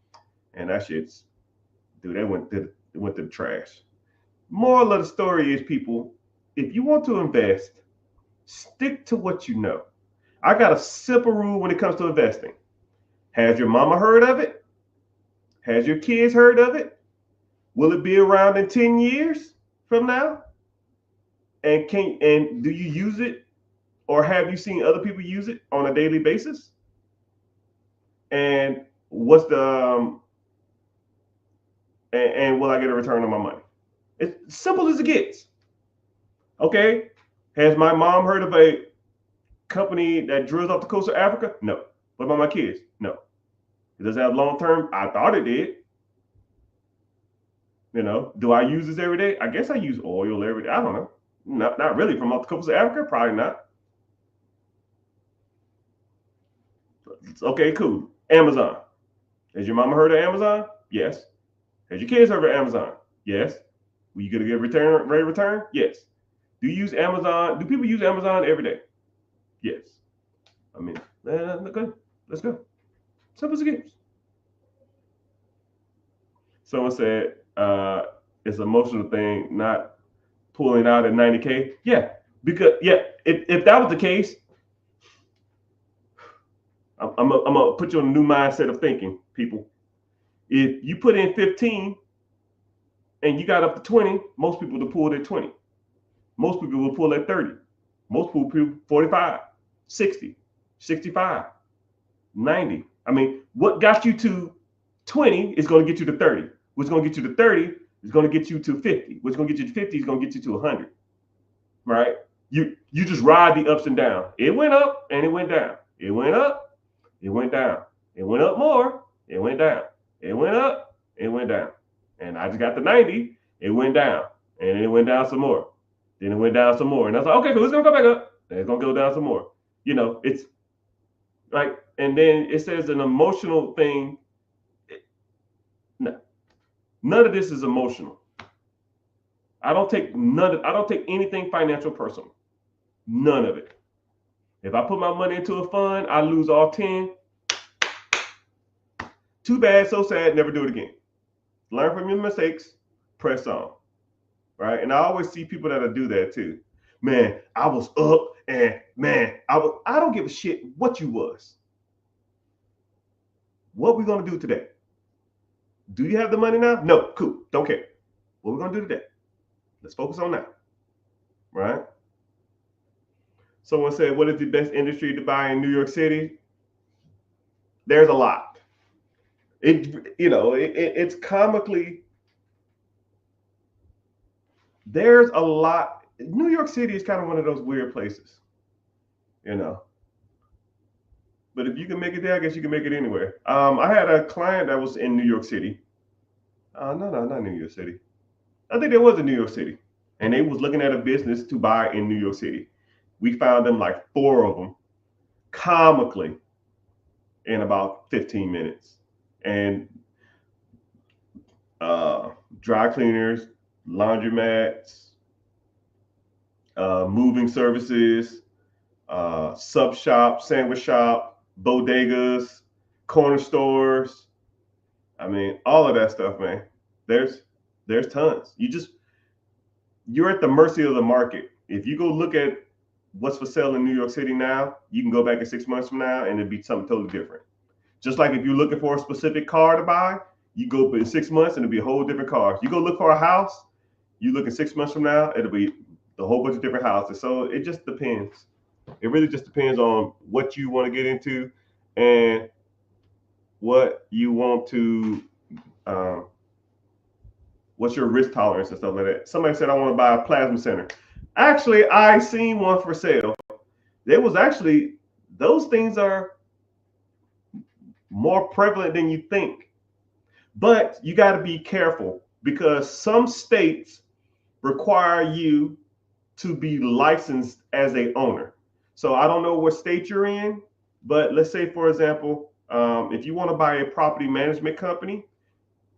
And that shit's, dude, they went to the trash. Moral of the story is, people, if you want to invest, stick to what you know. I got a simple rule when it comes to investing. Has your mama heard of it? Has your kids heard of it? Will it be around in 10 years from now? And do you use it, or have you seen other people use it on a daily basis? And what's the and will I get a return on my money? It's simple as it gets. Okay. Has my mom heard of a company that drills off the coast of Africa? No. What about my kids? No. It doesn't have long term. I thought it did. Do I use this every day? I guess I use oil every day. I don't know. Not really from off the coast of Africa. Probably not. Okay, cool. Amazon. Has your mama heard of Amazon? Yes. Has your kids heard of Amazon? Yes. Will you get a good rate of return? Yes. Do you use Amazon? Do people use Amazon every day? Yes. I mean, good. Let's go. Simple as it gets. Someone said it's an emotional thing, not pulling out at 90K. Yeah, because if that was the case, I'm gonna put you on a new mindset of thinking, people. If you put in 15 and you got up to 20, most people will pull at 20. Most people will pull at 30. Most people 45, 60, 65, 90. I mean, what got you to 20 is going to get you to 30. What's going to get you to 30 is going to get you to 50. What's going to get you to 50 is going to get you to 100. Right? You just ride the ups and downs. It went up and it went down. It went up, it went down. It went up more, it went down. It went up, it went down. And I just got to 90, it went down. And then it went down some more. Then it went down some more. And I was like, okay, cool, it's going to go back up. And it's going to go down some more. It's like, and then it says an emotional thing. No, none of this is emotional. I don't take anything financial personal. None of it. If I put my money into a fund, I lose all 10. Too bad, so sad, never do it again. Learn from your mistakes, press on. right? And I always see people that'll do that too. Man, I was up, and man, I don't give a shit what you was. What we gonna do today? Do you have the money now? No, cool, don't care. What we gonna do today? Let's focus on that, right? Someone said, what is the best industry to buy in New York City? There's a lot. It's comically, there's a lot. New York City is kind of one of those weird places, you know. But if you can make it there, I guess you can make it anywhere. I had a client that was in New York City. No, not New York City. I think there was in New York City, and they was looking at a business to buy in New York City. We found them like 4 of them, comically, in about 15 minutes, and dry cleaners, laundromats, moving services, sub shop, sandwich shop, bodegas, corner stores. I mean, all of that stuff, man. There's tons. You're at the mercy of the market. If you go look at what's for sale in New York City now, you can go back in 6 months from now and it'd be something totally different. Just like if you're looking for a specific car to buy, you go in 6 months and it'll be a whole different car. You go look for a house, you look in 6 months from now, it'll be a whole bunch of different houses. So it just depends. It really just depends on what you want to get into and what you want to, what's your risk tolerance and stuff like that. Somebody said, I want to buy a plasma center. Actually, I seen one for sale. There was actually, those things are more prevalent than you think. But you got to be careful because some states require you to be licensed as a owner. So I don't know what state you're in, but let's say, for example, if you want to buy a property management company,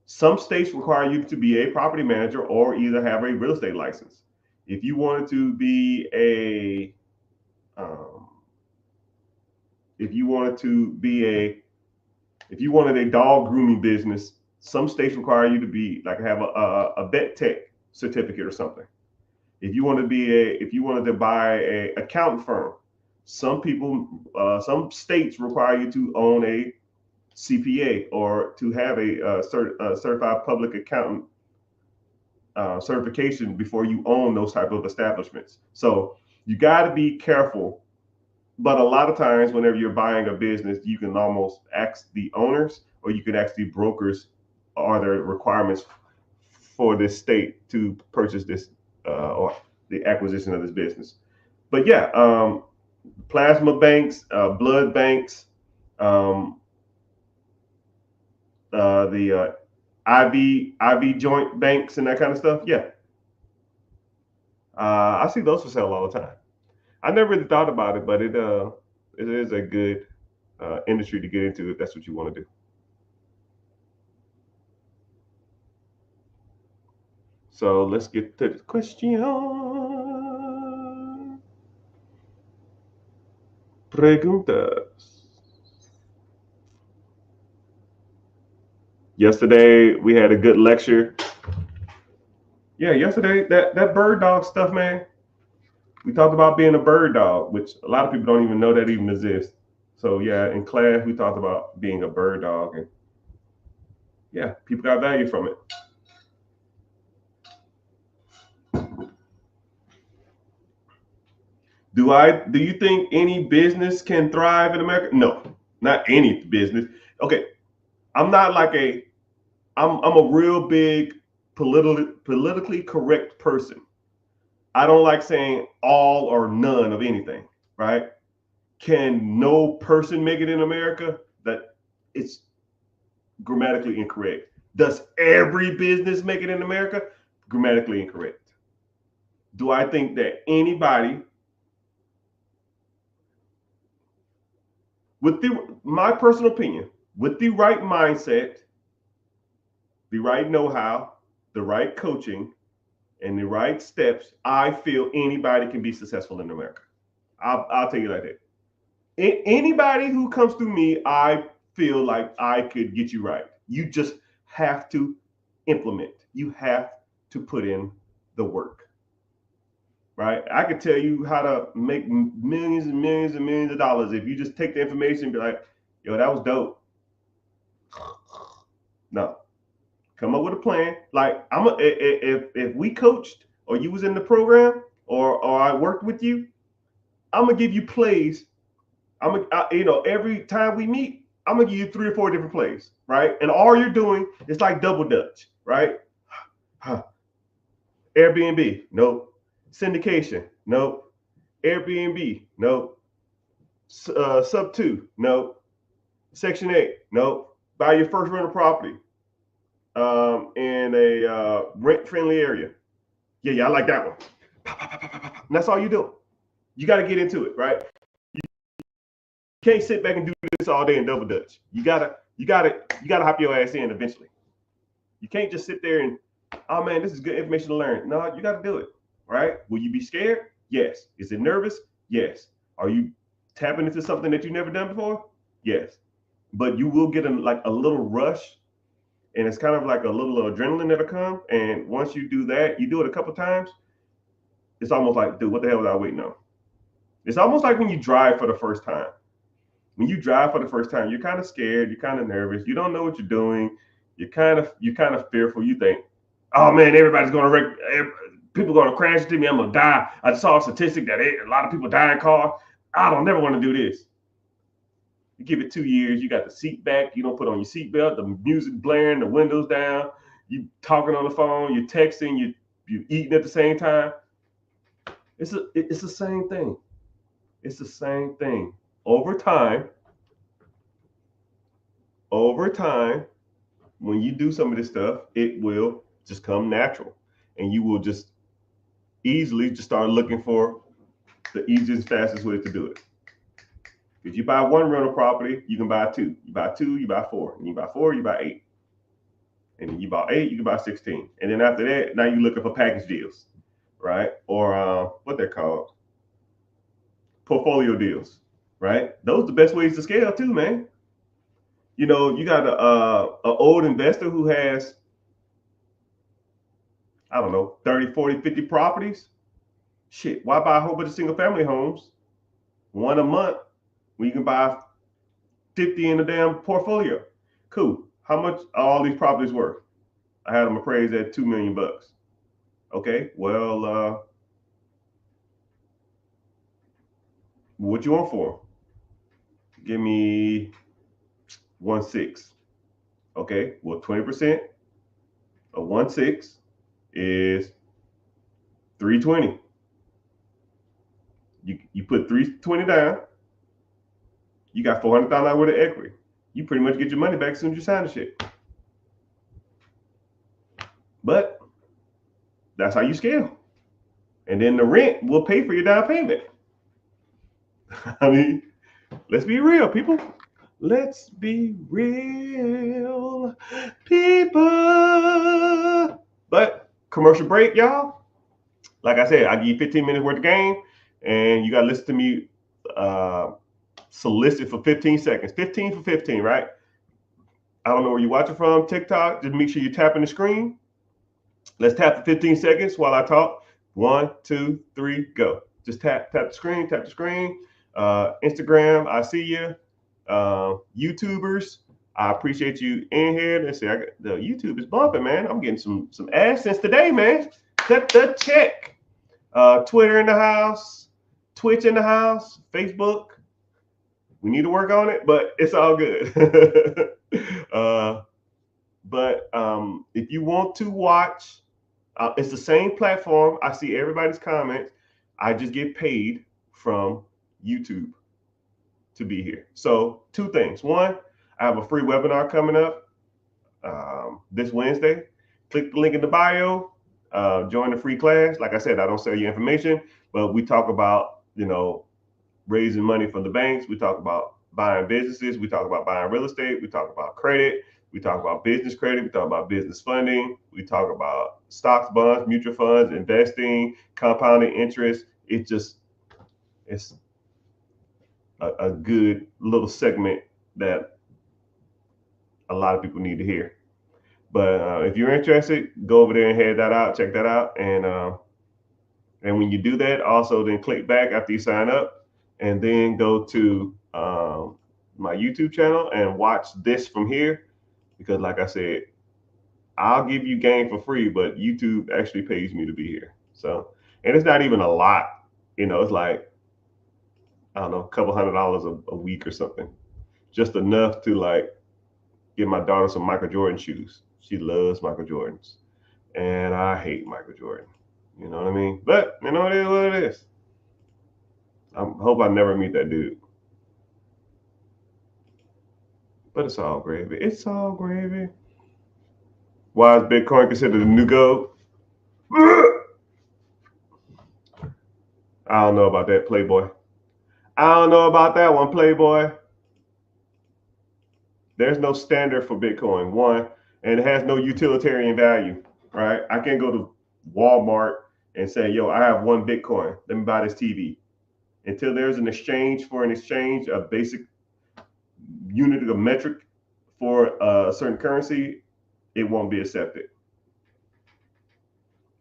some states require you to be a property manager or either have a real estate license. If you wanted to be if you wanted a dog grooming business, some states require you to be like have a vet tech certificate or something. If you wanted to buy a accountant firm, some states require you to own a CPA or to have a certified public accountant certification before you own those type of establishments. So you got to be careful. But a lot of times, whenever you're buying a business, you can almost ask the owners, or you can ask the brokers, are there requirements for this state to purchase this or the acquisition of this business? But yeah, plasma banks, blood banks, the IV joint banks, and that kind of stuff. Yeah, I see those for sale all the time. I never really thought about it, but it is a good industry to get into if that's what you want to do. So let's get to the question. Preguntas. Yesterday we had a good lecture. Yeah, yesterday that bird dog stuff, man. We talked about being a bird dog, which a lot of people don't even know that even exists. So yeah, in class we talked about being a bird dog, and yeah, people got value from it. Do you think any business can thrive in America? No, not any business. Okay, I'm not like I'm a real big politically correct person. I don't like saying all or none of anything, right? Can no person make it in America? That it's grammatically incorrect. Does every business make it in America? Grammatically incorrect. Do I think that anybody with my personal opinion, with the right mindset, the right know-how, the right coaching, and the right steps, I feel anybody can be successful in America. I'll tell you like that. Anybody who comes through me, I feel like I could get you right. You just have to implement. You have to put in the work, right? I could tell you how to make millions and millions and millions of dollars if you just take the information and be like, yo, that was dope. No, come up with a plan. Like if we coached or you was in the program or I worked with you, I'm gonna give you plays. Every time we meet, I'm gonna give you 3 or 4 different plays, right? And all you're doing is like double dutch, right? Airbnb, nope. Syndication, nope. Airbnb, nope. Sub 2, nope. Section 8, nope. Buy your first rental property in a rent-friendly area. Yeah, I like that one. And that's all you do. You got to get into it, right? You can't sit back and do this all day and double dutch. You gotta hop your ass in eventually. You can't just sit there and, oh man, this is good information to learn. No, you got to do it, right? Will you be scared? Yes. Is it nervous? Yes. Are you tapping into something that you've never done before? Yes. But you will get a little rush, and it's kind of like a little adrenaline that'll come. And once you do that, you do it a couple times, it's almost like, dude, what the hell was I waiting on? It's almost like when you drive for the first time. When you drive for the first time, you're kind of scared, you're kind of nervous, you don't know what you're doing, you're kind of fearful. You think, oh man, everybody's gonna wreck, people are gonna crash into me, I'm gonna die. I saw a statistic that a lot of people die in cars. I don't never want to do this. You give it 2 years, you got the seat back, you don't put on your seatbelt, the music blaring, the windows down, you talking on the phone, you're texting, you're eating at the same time. It's the same thing. It's the same thing. Over time, when you do some of this stuff, it will just come natural, and you will just easily just start looking for the easiest, fastest way to do it. If you buy one rental property, you can buy two. You buy two, you buy four. And you buy four, you buy 8. And then you buy 8, you can buy 16. And then after that, now you're looking for package deals, right? Or what they're called, portfolio deals, right? Those are the best ways to scale too, man. You got a old investor who has, I don't know, 30, 40, 50 properties. Shit, why buy a whole bunch of single family homes, one a month, when you can buy 50 in the damn portfolio? Cool. How much are all these properties worth? I had them appraised at $2 million. Okay, well, what you want for them? Give me 1.6. Okay, well, 20% of 1.6 is 320. You put 320 down, you got $400,000 worth of equity. You pretty much get your money back as soon as you sign the shit. But that's how you scale. And then the rent will pay for your down payment. I mean, let's be real, people. Let's be real, people. But commercial break, y'all. Like I said, I give you 15 minutes worth of game, and you got to listen to me solicit for 15 seconds. 15 for 15, right? I don't know where you're watching from, TikTok. Just make sure you're tapping the screen. Let's tap for 15 seconds while I talk. 1, 2, 3, go. Just tap the screen, tap the screen. Instagram, I see you. YouTubers, I appreciate you in here. Let's see, the YouTube is bumping, man. I'm getting some AdSense today, man. Cut the check. Twitter in the house, Twitch in the house, Facebook. We need to work on it, but it's all good. But if you want to watch, it's the same platform. I see everybody's comments. I just get paid from YouTube to be here. So 2 things. 1, I have a free webinar coming up this Wednesday. Click the link in the bio. Join the free class. Like I said, I don't sell you information, but we talk about, raising money from the banks. We talk about buying businesses. We talk about buying real estate. We talk about credit. We talk about business credit. We talk about business funding. We talk about stocks, bonds, mutual funds, investing, compounding interest. It's a good little segment that a lot of people need to hear. But if you're interested, go over there and head that out, check that out, and when you do that, also then click back after you sign up, and then go to my YouTube channel and watch this from here. Because, like I said, I'll give you game for free, but YouTube actually pays me to be here. So, and it's not even a lot. It's like, I don't know, a couple $100 a week or something, just enough to like get my daughter some Michael Jordan shoes. She loves Michael Jordans, and I hate Michael Jordan. You know what I mean? But it is what it is. I hope I never meet that dude. But it's all gravy. It's all gravy. Why is Bitcoin considered the new gold? I don't know about that, Playboy. I don't know about that one, Playboy. There's no standard for Bitcoin, one, and it has no utilitarian value, right? I can't go to Walmart and say, yo, I have one Bitcoin. Let me buy this TV. Until there's an exchange for an exchange, a basic unit of metric for a certain currency, it won't be accepted.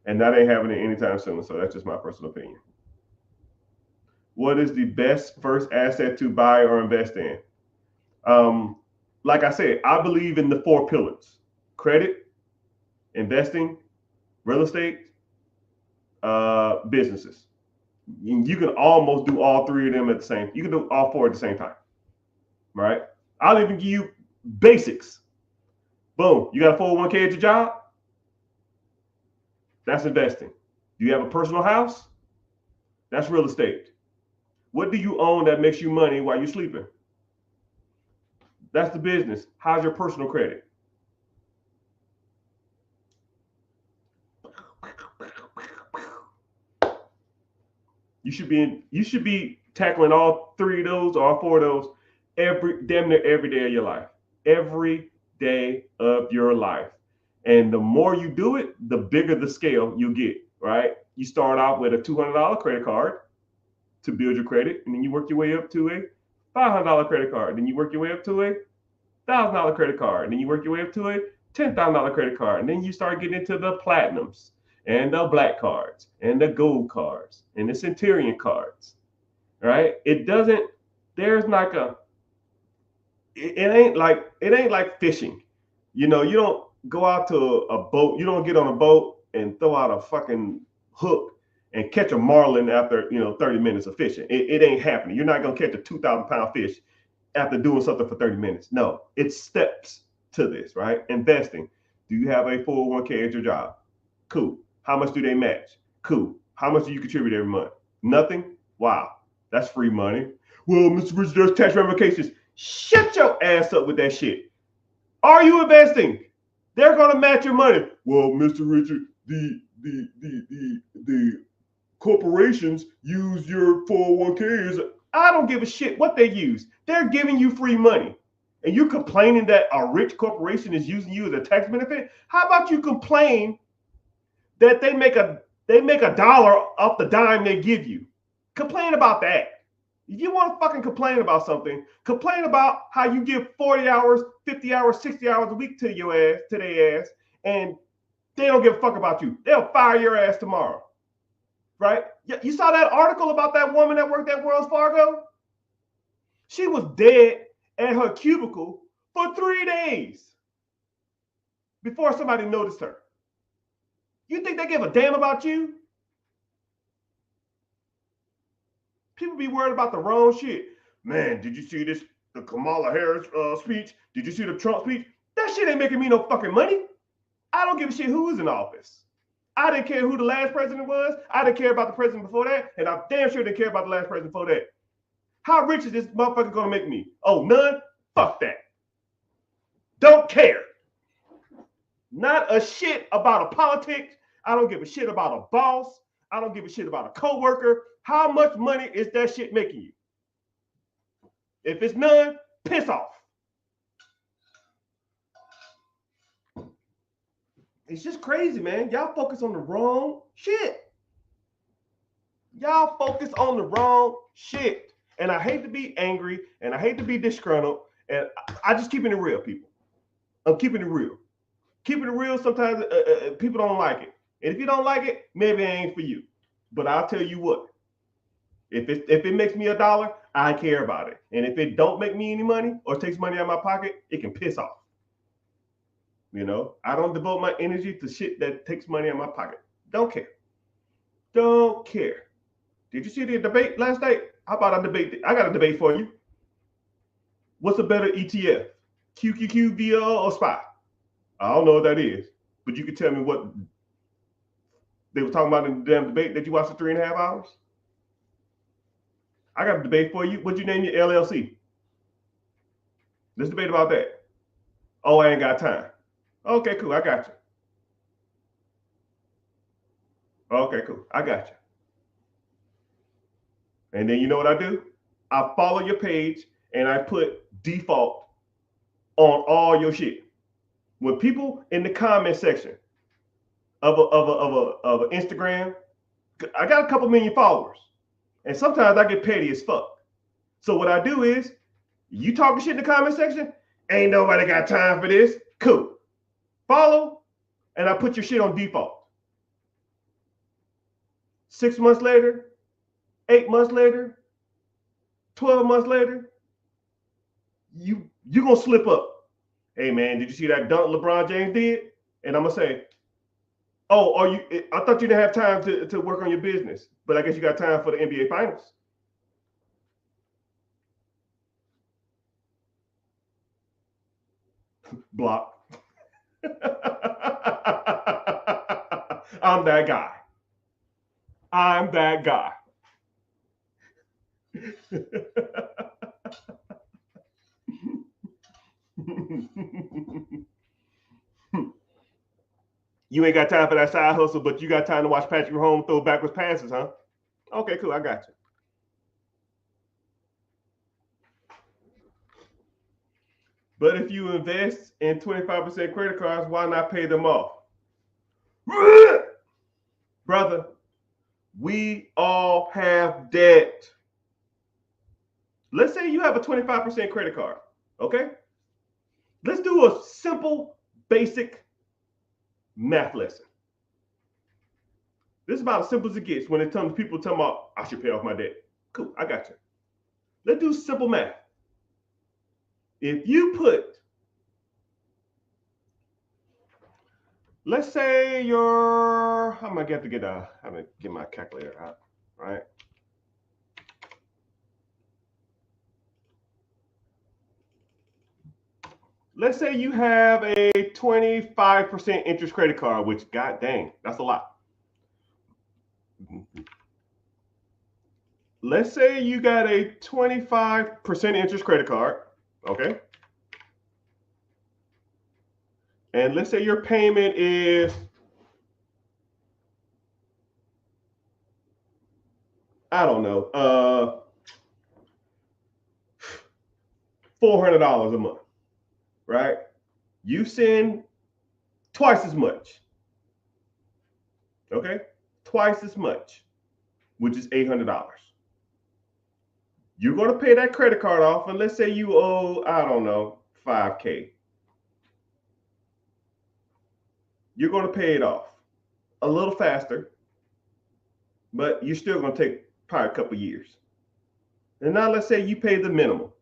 And that ain't happening anytime soon. So that's just my personal opinion. What is the best first asset to buy or invest in? Like I said, I believe in the 4 pillars: credit, investing, real estate, businesses. You can almost do all 3 of them at the same. You can do all 4 at the same time, right? I'll even give you basics. Boom, you got a 401k at your job? That's investing. Do you have a personal house? That's real estate. What do you own that makes you money while you're sleeping? That's the business. How's your personal credit? You should be tackling all 3 of those or all 4 of those damn near every day of your life. Every day of your life. And the more you do it, the bigger the scale you get, right? You start out with a $200 credit card to build your credit, and then you work your way up to a $500 credit card. Then you work your way up to a $1,000 credit card. And then you work your way up to a $10,000 credit card. And then you start getting into the platinums and the black cards and the gold cards and the centurion cards, right? It ain't like fishing. You don't go out to a boat. You don't get on a boat and throw out a fucking hook and catch a marlin after 30 minutes of fishing. It ain't happening. You're not gonna catch a 2,000-pound fish after doing something for 30 minutes. No, it's steps to this, right? Investing. Do you have a 401k at your job? Cool. How much do they match? Cool. How much do you contribute every month? Nothing? Wow, that's free money. Well, Mr. Richard, there's tax ramifications. Shut your ass up with that shit. Are you investing? They're gonna match your money. Well, Mr. Richard, the corporations use your 401ks. I don't give a shit what they use. They're giving you free money. And you complaining that a rich corporation is using you as a tax benefit? How about you complain that they make a dollar off the dime they give you? Complain about that. If you want to fucking complain about something, complain about how you give 40 hours, 50 hours, 60 hours a week to their ass, and they don't give a fuck about you. They'll fire your ass tomorrow. Right? You saw that article about that woman that worked at Wells Fargo? She was dead at her cubicle for 3 days before somebody noticed her. You think they give a damn about you? People be worried about the wrong shit. Man, did you see the Kamala Harris speech? Did you see the Trump speech? That shit ain't making me no fucking money. I don't give a shit who's in office. I didn't care who the last president was. I didn't care about the president before that. And I damn sure didn't care about the last president before that. How rich is this motherfucker gonna make me? Oh, none? Fuck that. Don't care. Not a shit about a politics. I don't give a shit about a boss. I don't give a shit about a coworker. How much money is that shit making you? If it's none, piss off. It's just crazy, man. Y'all focus on the wrong shit. Y'all focus on the wrong shit. And I hate to be angry and I hate to be disgruntled. And I just keeping it real, people. I'm keeping it real. Keeping it real, sometimes people don't like it. And if you don't like it, maybe it ain't for you. But I'll tell you what, if it makes me $1, I care about it. And if it don't make me any money or takes money out of my pocket, it can piss off. You know, I don't devote my energy to shit that takes money out of my pocket. Don't care. Don't care. Did you see the debate last night? How about I debate? I got a debate for you. What's a better ETF? QQQ, VL, or SPY? I don't know what that is, but you can tell me what they were talking about in the damn debate that you watched for 3.5 hours. I got a debate for you. What'd you name your LLC? Let's debate about that. Oh, I ain't got time. Okay, cool. I got you. Okay, cool. I got you. And then you know what I do? I follow your page and I put default on all your shit. When people in the comment section of an Instagram, I got a couple million followers, and sometimes I get petty as fuck. So what I do is, you talking shit in the comment section, ain't nobody got time for this. Cool. Follow, and I put your shit on default. 6 months later, 8 months later, 12 months later, you gonna slip up. Hey man, did you see that dunk LeBron James did? And I'm gonna say, oh, I thought you didn't have time to work on your business, but I guess you got time for the NBA Finals. Block. I'm that guy. I'm that guy. You ain't got time for that side hustle, but you got time to watch Patrick Mahomes throw backwards passes, huh? Okay, cool. I got you. But if you invest in 25% credit cards, why not pay them off? Brother, we all have debt. Let's say you have a 25% credit card, okay? Let's do a simple, basic math lesson. This is about as simple as it gets when it comes to people talking about, I should pay off my debt. Cool, I got you. Let's do simple math. If you put, let's say I'm gonna get my calculator out, right? Let's say you have a 25% interest credit card, which, god dang, that's a lot. Let's say you got a 25% interest credit card, okay? And let's say your payment is, I don't know, $400 a month, right? You send twice as much, okay? Twice as much, which is $800. You're going to pay that credit card off, and let's say you owe, I don't know, $5K. You're going to pay it off a little faster, but you're still going to take probably a couple years. And now let's say you pay the minimum,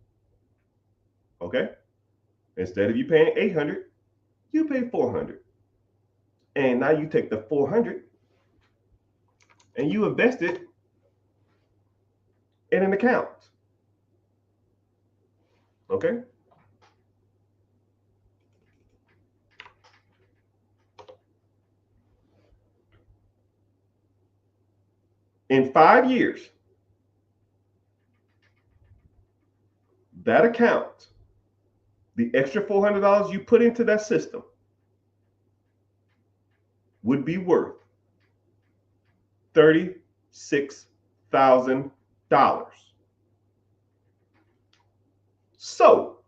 okay? Instead of you paying $800, you pay $400. And now you take the $400 and you invest it in an account, okay? In 5 years, that account, the extra $400 you put into that system, would be worth $36,000. So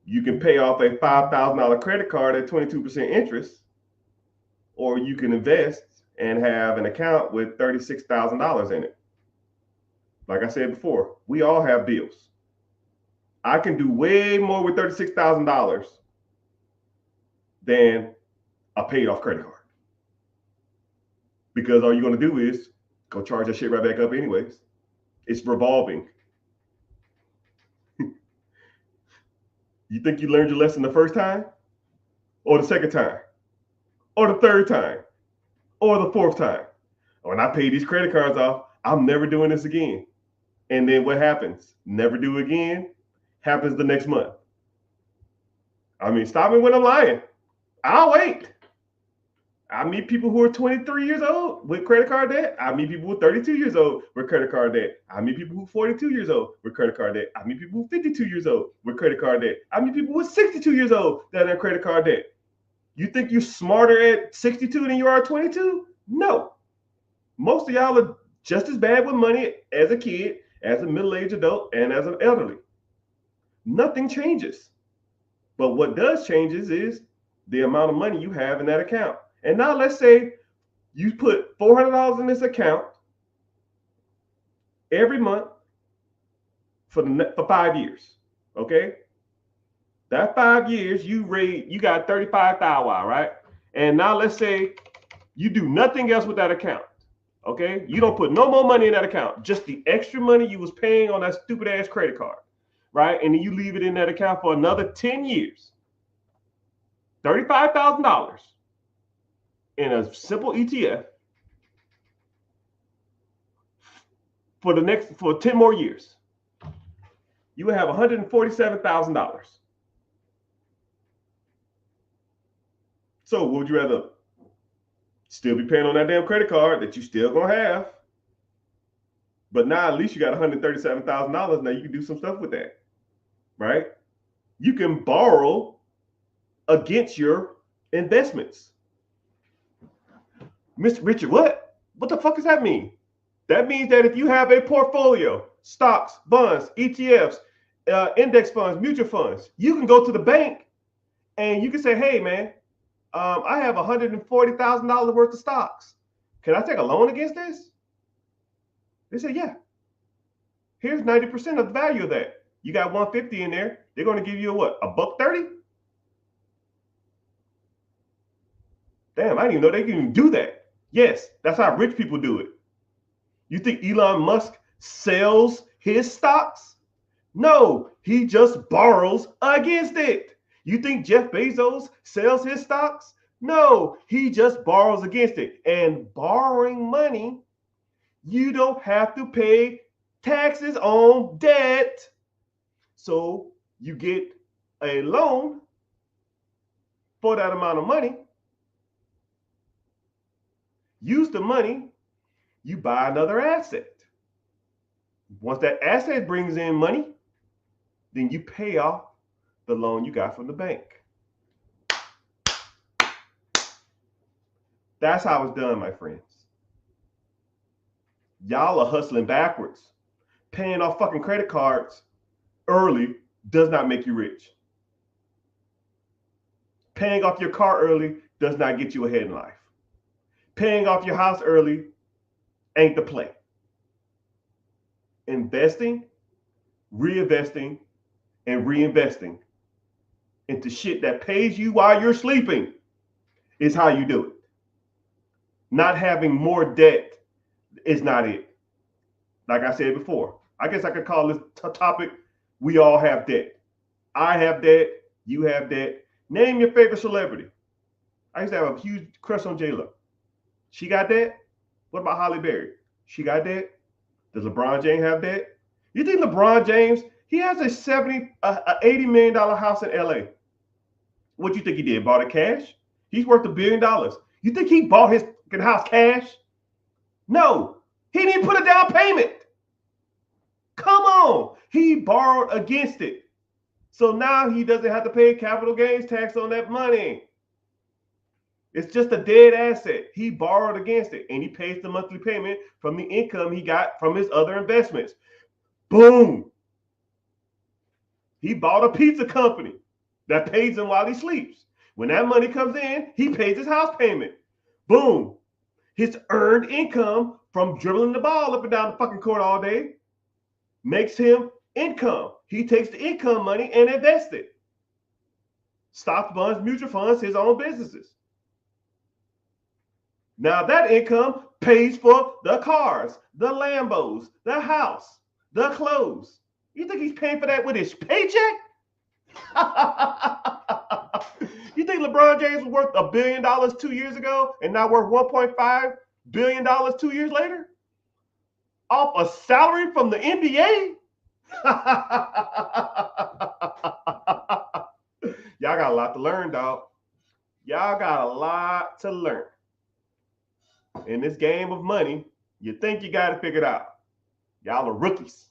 you can pay off a $5,000 credit card at 22% interest, or you can invest and have an account with $36,000 in it. Like I said before, we all have bills. I can do way more with $36,000 than a paid off credit card. Because all you're going to do is go charge that shit right back up anyways. It's revolving. You think you learned your lesson the first time? Or the second time? Or the third time? Or the fourth time? When I pay these credit cards off, I'm never doing this again. And then what happens? Never do again. Happens the next month. I mean, stop me when I'm lying. I'll wait. I meet people who are 23 years old with credit card debt. I meet people who are 32 years old with credit card debt. I meet people who are 42 years old with credit card debt. I meet people who are 52 years old with credit card debt. I meet people who are 62 years old that have credit card debt. You think you're smarter at 62 than you are at 22? No. Most of y'all are just as bad with money as a kid, as a middle-aged adult, and as an elderly. Nothing changes. But what does change is the amount of money you have in that account. And now let's say you put $400 in this account every month for 5 years. Okay? That 5 years you got 35,000, right? And now let's say you do nothing else with that account. Okay? You don't put no more money in that account, just the extra money you was paying on that stupid ass credit card, right? And then you leave it in that account for another 10 years. $35,000 in a simple ETF for 10 more years. You would have $147,000. So would you rather still be paying on that damn credit card that you still gonna have, but now at least you got $137,000. Now you can do some stuff with that, right? You can borrow against your investments. Mr. Richard, what? What the fuck does that mean? That means that if you have a portfolio, stocks, bonds, ETFs, index funds, mutual funds, you can go to the bank and you can say, hey, man, I have $140,000 worth of stocks. Can I take a loan against this? They say, yeah. Here's 90% of the value of that. You got 150 in there. They're going to give you a what? $1.30? Damn, I didn't even know they can even do that. Yes, that's how rich people do it. You think Elon Musk sells his stocks? No, he just borrows against it. You think Jeff Bezos sells his stocks? No, he just borrows against it. And borrowing money, you don't have to pay taxes on debt. So you get a loan for that amount of money. Use the money, you buy another asset. Once that asset brings in money, then you pay off the loan you got from the bank. That's how it's done, my friends. Y'all are hustling backwards. Paying off fucking credit cards early does not make you rich. Paying off your car early does not get you ahead in life. Paying off your house early ain't the play. Investing, reinvesting, and reinvesting into shit that pays you while you're sleeping is how you do it. Not having more debt is not it. Like I said before, I guess I could call this topic, we all have debt. I have debt, you have debt. Name your favorite celebrity. I used to have a huge crush on J-Lo. She got debt? What about Halle Berry? She got debt? Does LeBron James have debt? You think LeBron James, he has a $80 million house in LA. What do you think he did? Bought it cash? He's worth $1 billion. You think he bought his house cash? No, he didn't put a down payment. Come on, he borrowed against it. So now he doesn't have to pay capital gains tax on that money. It's just a dead asset. He borrowed against it and he pays the monthly payment from the income he got from his other investments. Boom. He bought a pizza company that pays him while he sleeps. When that money comes in, he pays his house payment. Boom. His earned income from dribbling the ball up and down the fucking court all day makes him income. He takes the income money and invests it. Stock funds, mutual funds, his own businesses. Now that income pays for the cars, the Lambos, the house, the clothes. You think he's paying for that with his paycheck? You think LeBron James was worth $1 billion 2 years ago and now worth $1.5 billion 2 years later? Off a salary from the NBA? Y'all got a lot to learn, dog. Y'all got a lot to learn. In this game of money, you think you got it figured out. Y'all are rookies.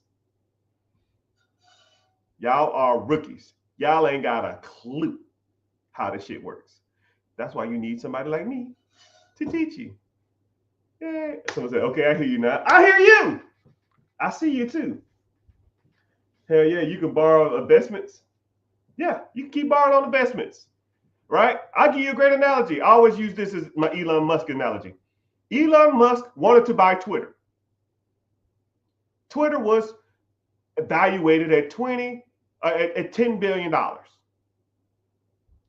Y'all are rookies. Y'all ain't got a clue how this shit works. That's why you need somebody like me to teach you. Yeah. Someone said, okay, I hear you now. I hear you. I see you too. Hell yeah, you can borrow investments. Yeah, you can keep borrowing on investments, right? I'll give you a great analogy. I always use this as my Elon Musk analogy. Elon Musk wanted to buy Twitter. Twitter was evaluated at $10 billion.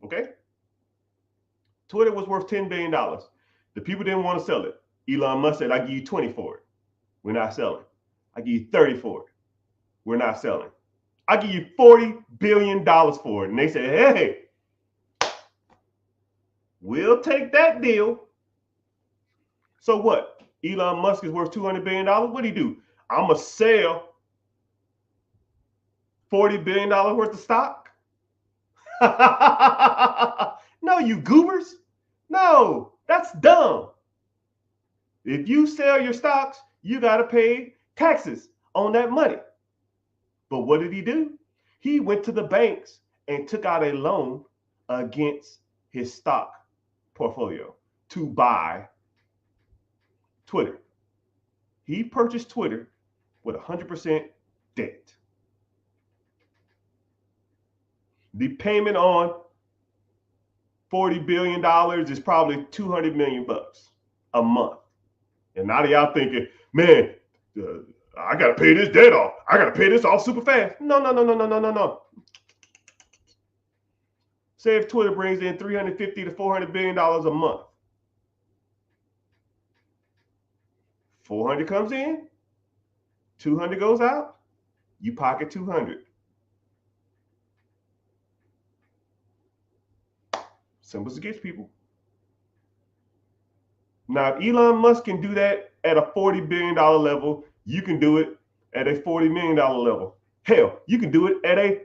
Okay? Twitter was worth $10 billion. The people didn't want to sell it. Elon Musk said, I give you 20 for it. We're not selling. I give you 30 for it. We're not selling. I give you $40 billion for it. And they said, hey, we'll take that deal. So what? Elon Musk is worth $200 billion. What do he do? I'm going to sell $40 billion worth of stock? No, you goobers. No, that's dumb. If you sell your stocks, you got to pay taxes on that money. But what did he do? He went to the banks and took out a loan against his stock portfolio to buy Twitter. He purchased Twitter with 100% debt. The payment on $40 billion is probably $200 million a month. And now y'all thinking, man, I got to pay this debt off. I got to pay this off super fast. No. Say if Twitter brings in $350 to $400 billion a month. 400 comes in, 200 goes out, you pocket 200. Simple as it gets, people. Now, if Elon Musk can do that at a $40 billion level, you can do it at a $40 million level. Hell, you can do it at a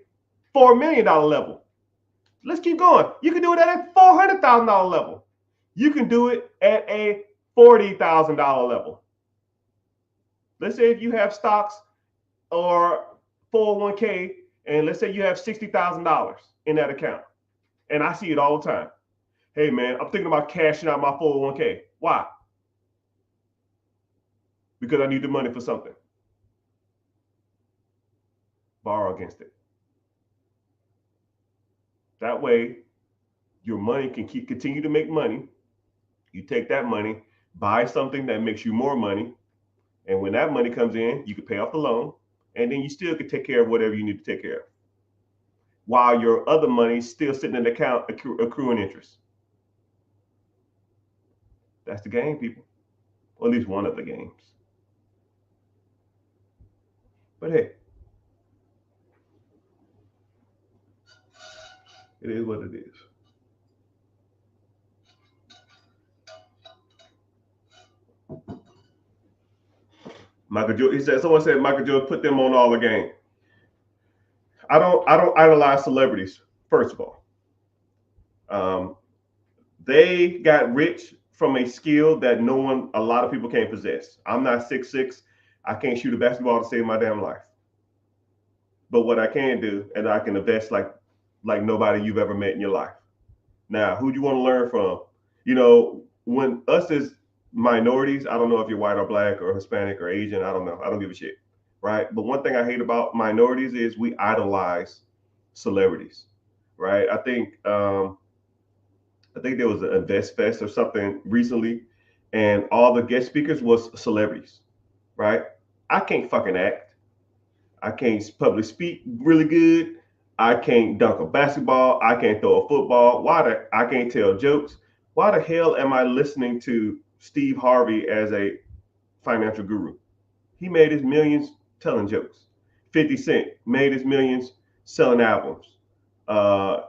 $4 million level. Let's keep going. You can do it at a $400,000 level. You can do it at a $40,000 level. Let's say if you have stocks or 401k, and let's say you have $60,000 in that account. And I see it all the time. Hey, man, I'm thinking about cashing out my 401k. Why? Because I need the money for something. Borrow against it. That way, your money can continue to make money. You take that money, buy something that makes you more money. And when that money comes in, you can pay off the loan. And then you still can take care of whatever you need to take care of. While your other money is still sitting in the account accruing interest. That's the game, people. Or at least one of the games. But hey, it is what it is. Michael Jordan, he said, someone said Michael Jordan put them on all the game. I don't idolize celebrities, first of all. They got rich from a skill that a lot of people can't possess. I'm not 6'6". I can't shoot a basketball to save my damn life. But what I can do, and I can invest like nobody you've ever met in your life. Now, who do you want to learn from? You know, when us as minorities, I don't know if you're white or black or Hispanic or Asian, I don't know. I don't give a shit, right? But one thing I hate about minorities is we idolize celebrities, right? I think there was an Invest Fest or something recently, and all the guest speakers was celebrities, right? I can't fucking act. I can't public speak really good. I can't dunk a basketball. I can't throw a football. I can't tell jokes. Why the hell am I listening to Steve Harvey as a financial guru? He made his millions telling jokes. 50 Cent made his millions selling albums.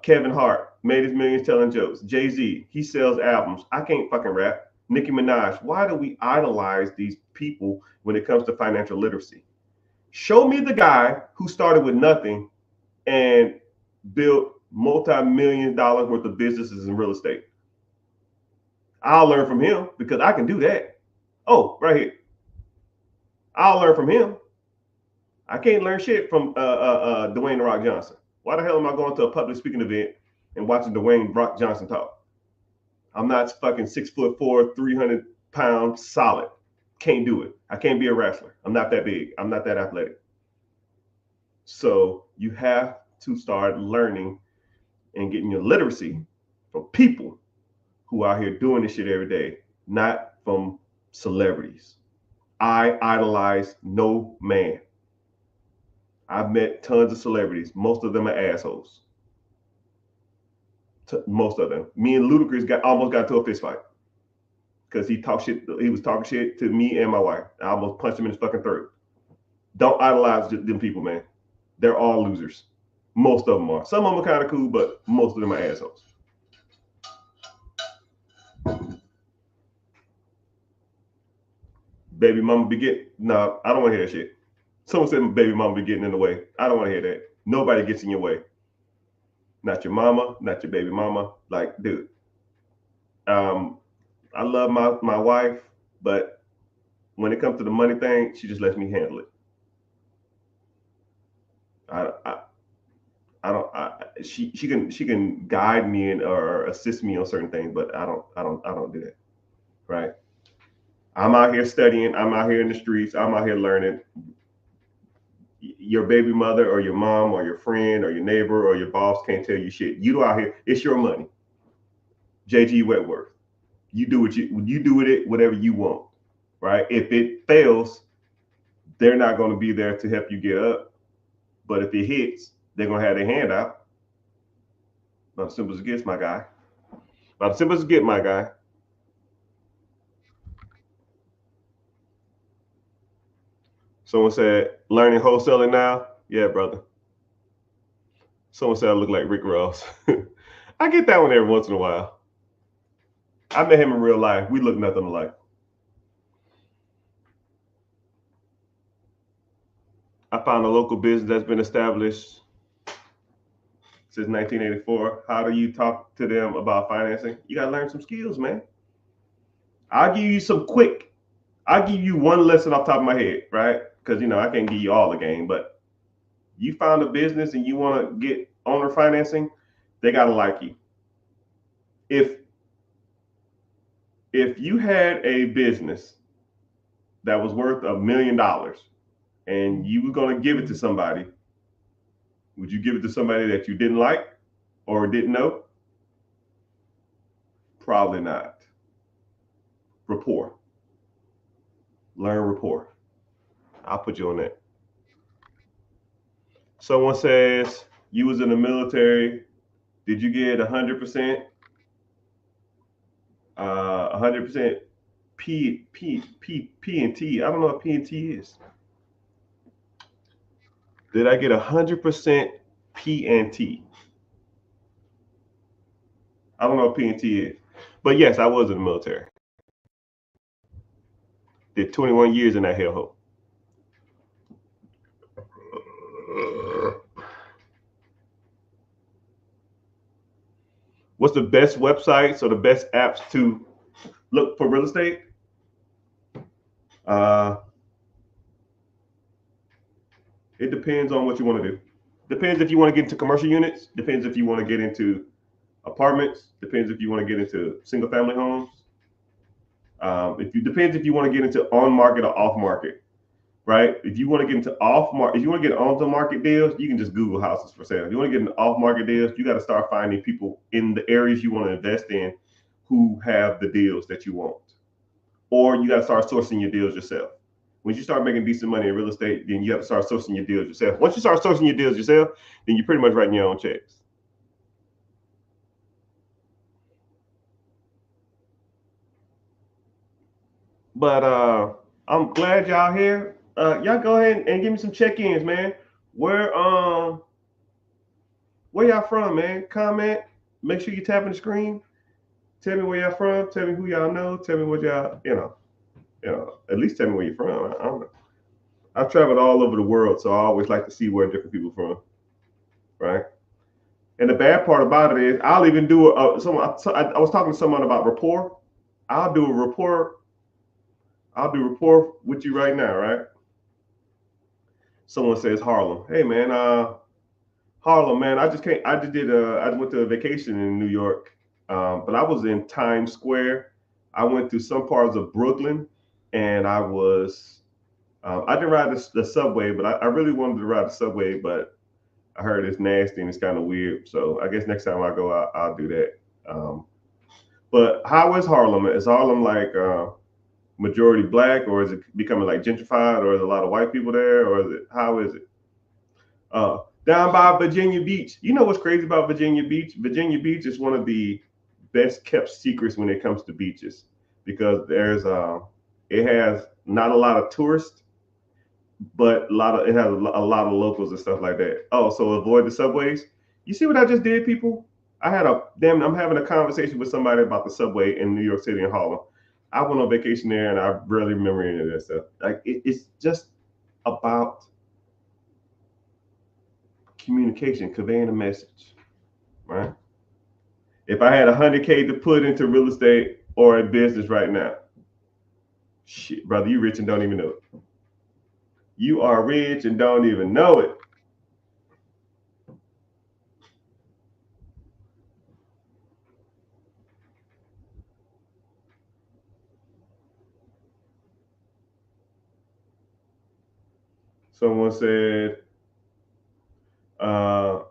Kevin Hart made his millions telling jokes. Jay-Z, he sells albums. I can't fucking rap. Nicki Minaj. Why do we idolize these people when it comes to financial literacy? Show me the guy who started with nothing and built multi-million dollars worth of businesses in real estate. I'll learn from him because I can do that. Oh, right here. I'll learn from him. I can't learn shit from Dwayne The Rock Johnson. Why the hell am I going to a public speaking event and watching Dwayne Rock Johnson talk? I'm not fucking 6'4", 300 pounds solid. Can't do it. I can't be a wrestler. I'm not that big. I'm not that athletic. So you have to start learning and getting your literacy from people who are out here doing this shit every day, not from celebrities. I idolize no man. I've met tons of celebrities. Most of them are assholes. Most of them. Me and Ludacris almost got to a fist fight because he talked shit. He was talking shit to me and my wife. I almost punched him in his fucking throat. Don't idolize them people, man. They're all losers. Most of them are. Some of them are kind of cool, but most of them are assholes. Baby mama be getting. No, I don't want to hear that shit. Someone said baby mama be getting in the way. I don't want to hear that. Nobody gets in your way. Not your mama, not your baby mama. Like, dude. I love my wife, but when it comes to the money thing, she just lets me handle it. She can guide me or assist me on certain things, but I don't do that. Right? I'm out here studying. I'm out here in the streets. I'm out here learning. Your baby mother or your mom or your friend or your neighbor or your boss can't tell you shit. You out here, it's your money. JG Wentworth. You do what you do with it, whatever you want. Right? If it fails, they're not going to be there to help you get up. But if it hits, they're going to have their hand out. About as simple as it gets, my guy. About as simple as it gets, my guy. Someone said, learning wholesaling now? Yeah, brother. Someone said I look like Rick Ross. I get that one every once in a while. I met him in real life. We look nothing alike. I found a local business that's been established since 1984. How do you talk to them about financing? You got to learn some skills, man. I'll give you one lesson off the top of my head, right? Because, I can't give you all the game, but you found a business and you want to get owner financing, they got to like you. If you had a business that was worth $1 million and you were going to give it to somebody, would you give it to somebody that you didn't like or didn't know? Probably not. Rapport. Learn rapport. I'll put you on that. Someone says you was in the military. Did you get 100%? 100% P and T. I don't know what P and T is. Did I get 100% P and T? I don't know what P and T is. But yes, I was in the military. Did 21 years in that hellhole. What's the best websites or the best apps to look for real estate? It depends on what you want to do. Depends if you want to get into commercial units. Depends if you want to get into apartments. Depends if you want to get into single family homes. Depends if you want to get into on market or off market, right? If you want to get into off market, if you want to get onto market deals, you can just Google houses for sale. If you want to get into off market deals, you got to start finding people in the areas you want to invest in who have the deals that you want, or you got to start sourcing your deals yourself. When you start making decent money in real estate, then you have to start sourcing your deals yourself. Once you start sourcing your deals yourself, then you're pretty much writing your own checks. But I'm glad y'all here. Y'all go ahead and give me some check-ins, man. Where where y'all from, man? Comment. Make sure you tapping the screen. Tell me where y'all from. Tell me who y'all know. Tell me what y'all, at least tell me where you're from. I don't know. I've traveled all over the world, so I always like to see where different people from, right? And the bad part about it is, I'll even do I was talking to someone about rapport. I'll do a rapport. I'll do rapport with you right now, right? Someone says Harlem. Hey man, Harlem, man. I went to a vacation in New York, but I was in Times Square. I went to some parts of Brooklyn, and I didn't ride the subway, but I really wanted to ride the subway, but I heard it's nasty and it's kind of weird. So I guess next time I go, I'll do that. Um, but how is Harlem? Is Harlem like majority black, or is it becoming like gentrified, or is a lot of white people there, or how is it? Down by Virginia Beach. You know what's crazy about Virginia Beach? Virginia Beach is one of the best kept secrets when it comes to beaches, because it has not a lot of tourists, but it has a lot of locals and stuff like that. Oh, so avoid the subways. You see what I just did, people? I'm having a conversation with somebody about the subway in New York City and Harlem. I went on vacation there, and I barely remember any of that stuff. Like it's just about communication, conveying a message, right? If I had 100K to put into real estate or a business right now, shit, brother, you rich and don't even know it. You are rich and don't even know it. Someone said, uh,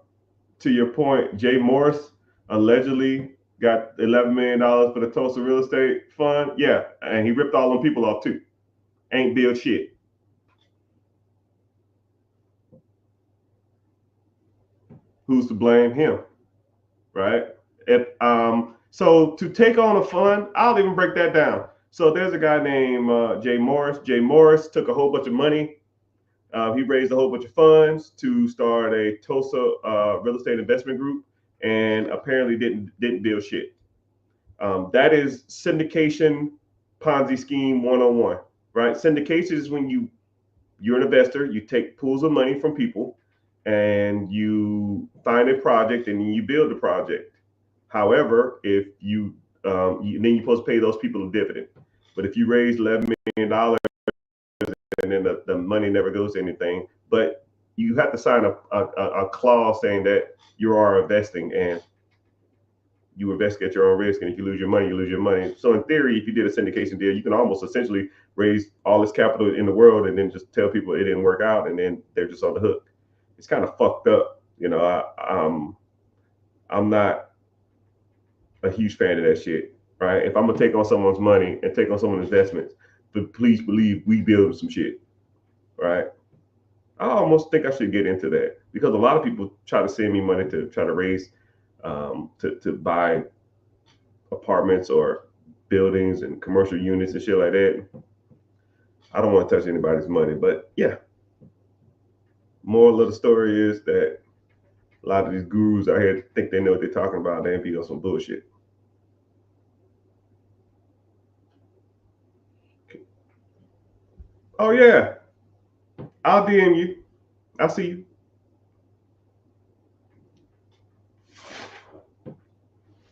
to your point, Jay Morris allegedly got $11 million for the Tulsa real estate fund. Yeah, and he ripped all them people off too. Ain't built shit. Who's to blame? Him, right? So to take on a fund, I'll even break that down. So there's a guy named Jay Morris. Jay Morris took a whole bunch of money. He raised a whole bunch of funds to start a Tulsa real estate investment group, and apparently didn't build shit. That is syndication Ponzi scheme 101, right? Syndication is when you're an investor, you take pools of money from people, and you find a project and you build the project. However, if then you're supposed to pay those people a dividend. But if you raise $11 million and then the money never goes to anything, but you have to sign a clause saying that you are investing, and you invest at your own risk, and if you lose your money, you lose your money. So in theory, if you did a syndication deal, you can almost essentially raise all this capital in the world and then just tell people it didn't work out, and then they're just on the hook. It's kind of fucked up. I'm not a huge fan of that shit, right? If I'm gonna take on someone's money and take on someone's investments, but please believe we build some shit, right? I almost think I should get into that, because a lot of people try to send me money to try to raise to buy apartments or buildings and commercial units and shit like that. I don't want to touch anybody's money, but yeah. Moral of the story is that a lot of these gurus out here think they know what they're talking about. They be on some bullshit. Oh yeah, I'll DM you. I'll see you.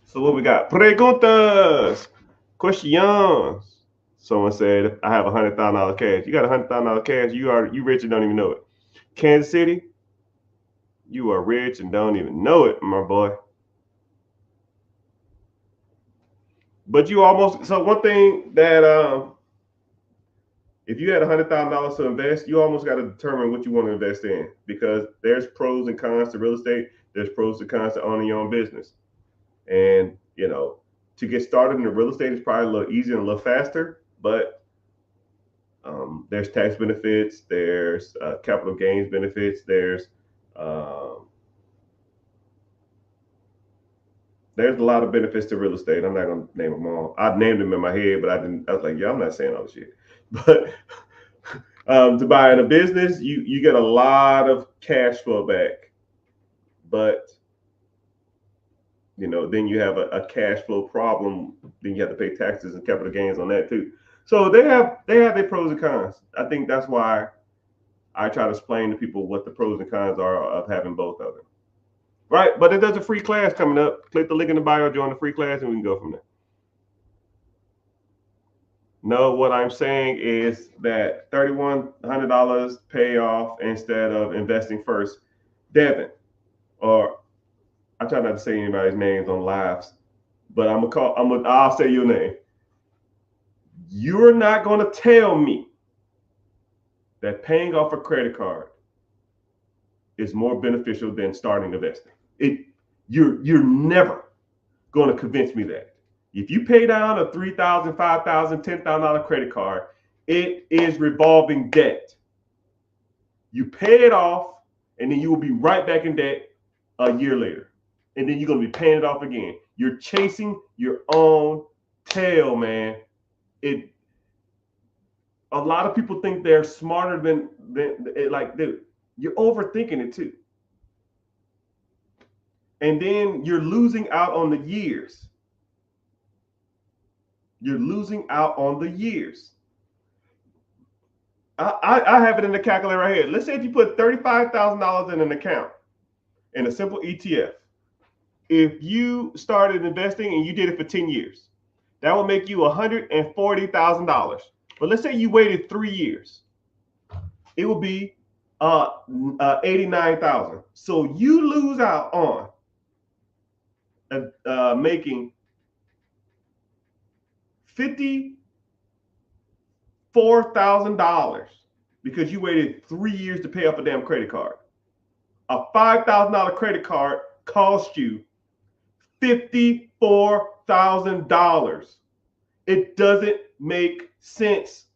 So what we got? Preguntas, questions. Someone said, I have $100,000 cash. You got $100,000 cash. You rich and don't even know it. Kansas City, you are rich and don't even know it, my boy. But you almost, so one thing that if you had $100,000 to invest, you almost got to determine what you want to invest in, because there's pros and cons to real estate. There's pros and cons to owning your own business. And to get started in the real estate is probably a little easier and a little faster, but There's tax benefits. There's capital gains benefits. Um, there's a lot of benefits to real estate. I'm not gonna name them all. I named them in my head, but I didn't. I was like, yeah, I'm not saying all the shit. But to buy in a business, you get a lot of cash flow back, but then you have a cash flow problem. Then you have to pay taxes and capital gains on that too. So they have their pros and cons. I think that's why I try to explain to people what the pros and cons are of having both of them. Right? But there's a free class coming up. Click the link in the bio, join the free class, and we can go from there. No, what I'm saying is that $3,100 pay off instead of investing first. Devin, or I try not to say anybody's names on lives, but I'll say your name. You're not gonna tell me that paying off a credit card is more beneficial than starting investing. You're never gonna convince me that. If you pay down a $3,000, $5,000, $10,000 credit card, it is revolving debt. You pay it off, and then you will be right back in debt a year later. And then you're going to be paying it off again. You're chasing your own tail, man. A lot of people think they're smarter than like, dude, you're overthinking it too. And then you're losing out on the years. You're losing out on the years. I have it in the calculator right here. Let's say if you put $35,000 in an account in a simple ETF, if you started investing and you did it for 10 years, that will make you $140,000. But let's say you waited 3 years, it will be 89,000. So you lose out on making $54,000 because you waited 3 years to pay off a damn credit card. A $5,000 credit card cost you $54,000. It doesn't make sense,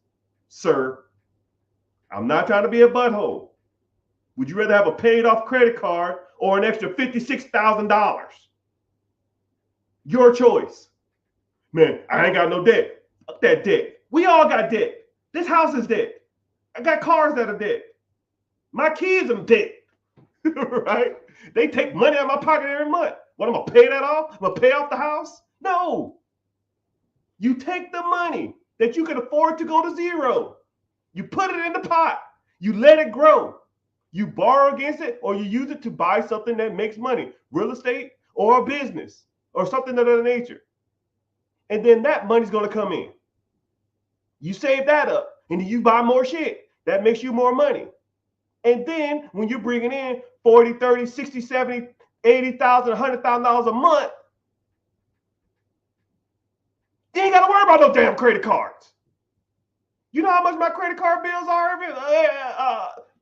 sir. I'm not trying to be a butthole. Would you rather have a paid off credit card or an extra $56,000? Your choice. Man, I ain't got no debt. Fuck that debt. We all got debt. This house is debt. I got cars that are debt. My kids are debt. Right? They take money out of my pocket every month. What, I'm going to pay that off? I'm going to pay off the house? No. You take the money that you can afford to go to zero. You put it in the pot. You let it grow. You borrow against it, or you use it to buy something that makes money, real estate or a business or something of that nature. And then that money's going to come in. You save that up, and then you buy more shit. That makes you more money. And then when you're bringing in 40, 30, 60, 70, 80,000, $100,000 a month, you ain't got to worry about no damn credit cards. You know how much my credit card bills are?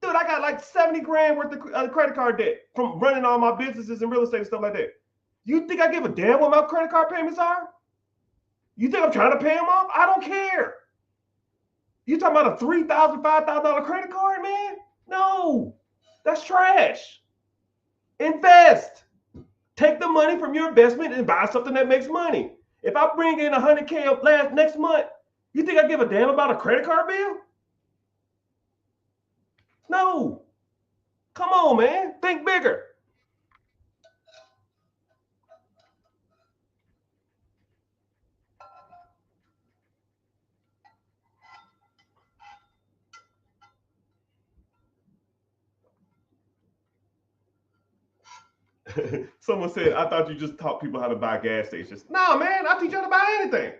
Dude, I got like 70 grand worth of credit card debt from running all my businesses and real estate and stuff like that. You think I give a damn what my credit card payments are? You think I'm trying to pay them off? I don't care. You talking about a $3,000, $5,000 credit card, man? No, that's trash. Invest. Take the money from your investment and buy something that makes money. If I bring in $100K next month, you think I give a damn about a credit card bill? No. Come on, man. Think bigger. Someone said, I thought you just taught people how to buy gas stations. No, man, I teach you how to buy anything.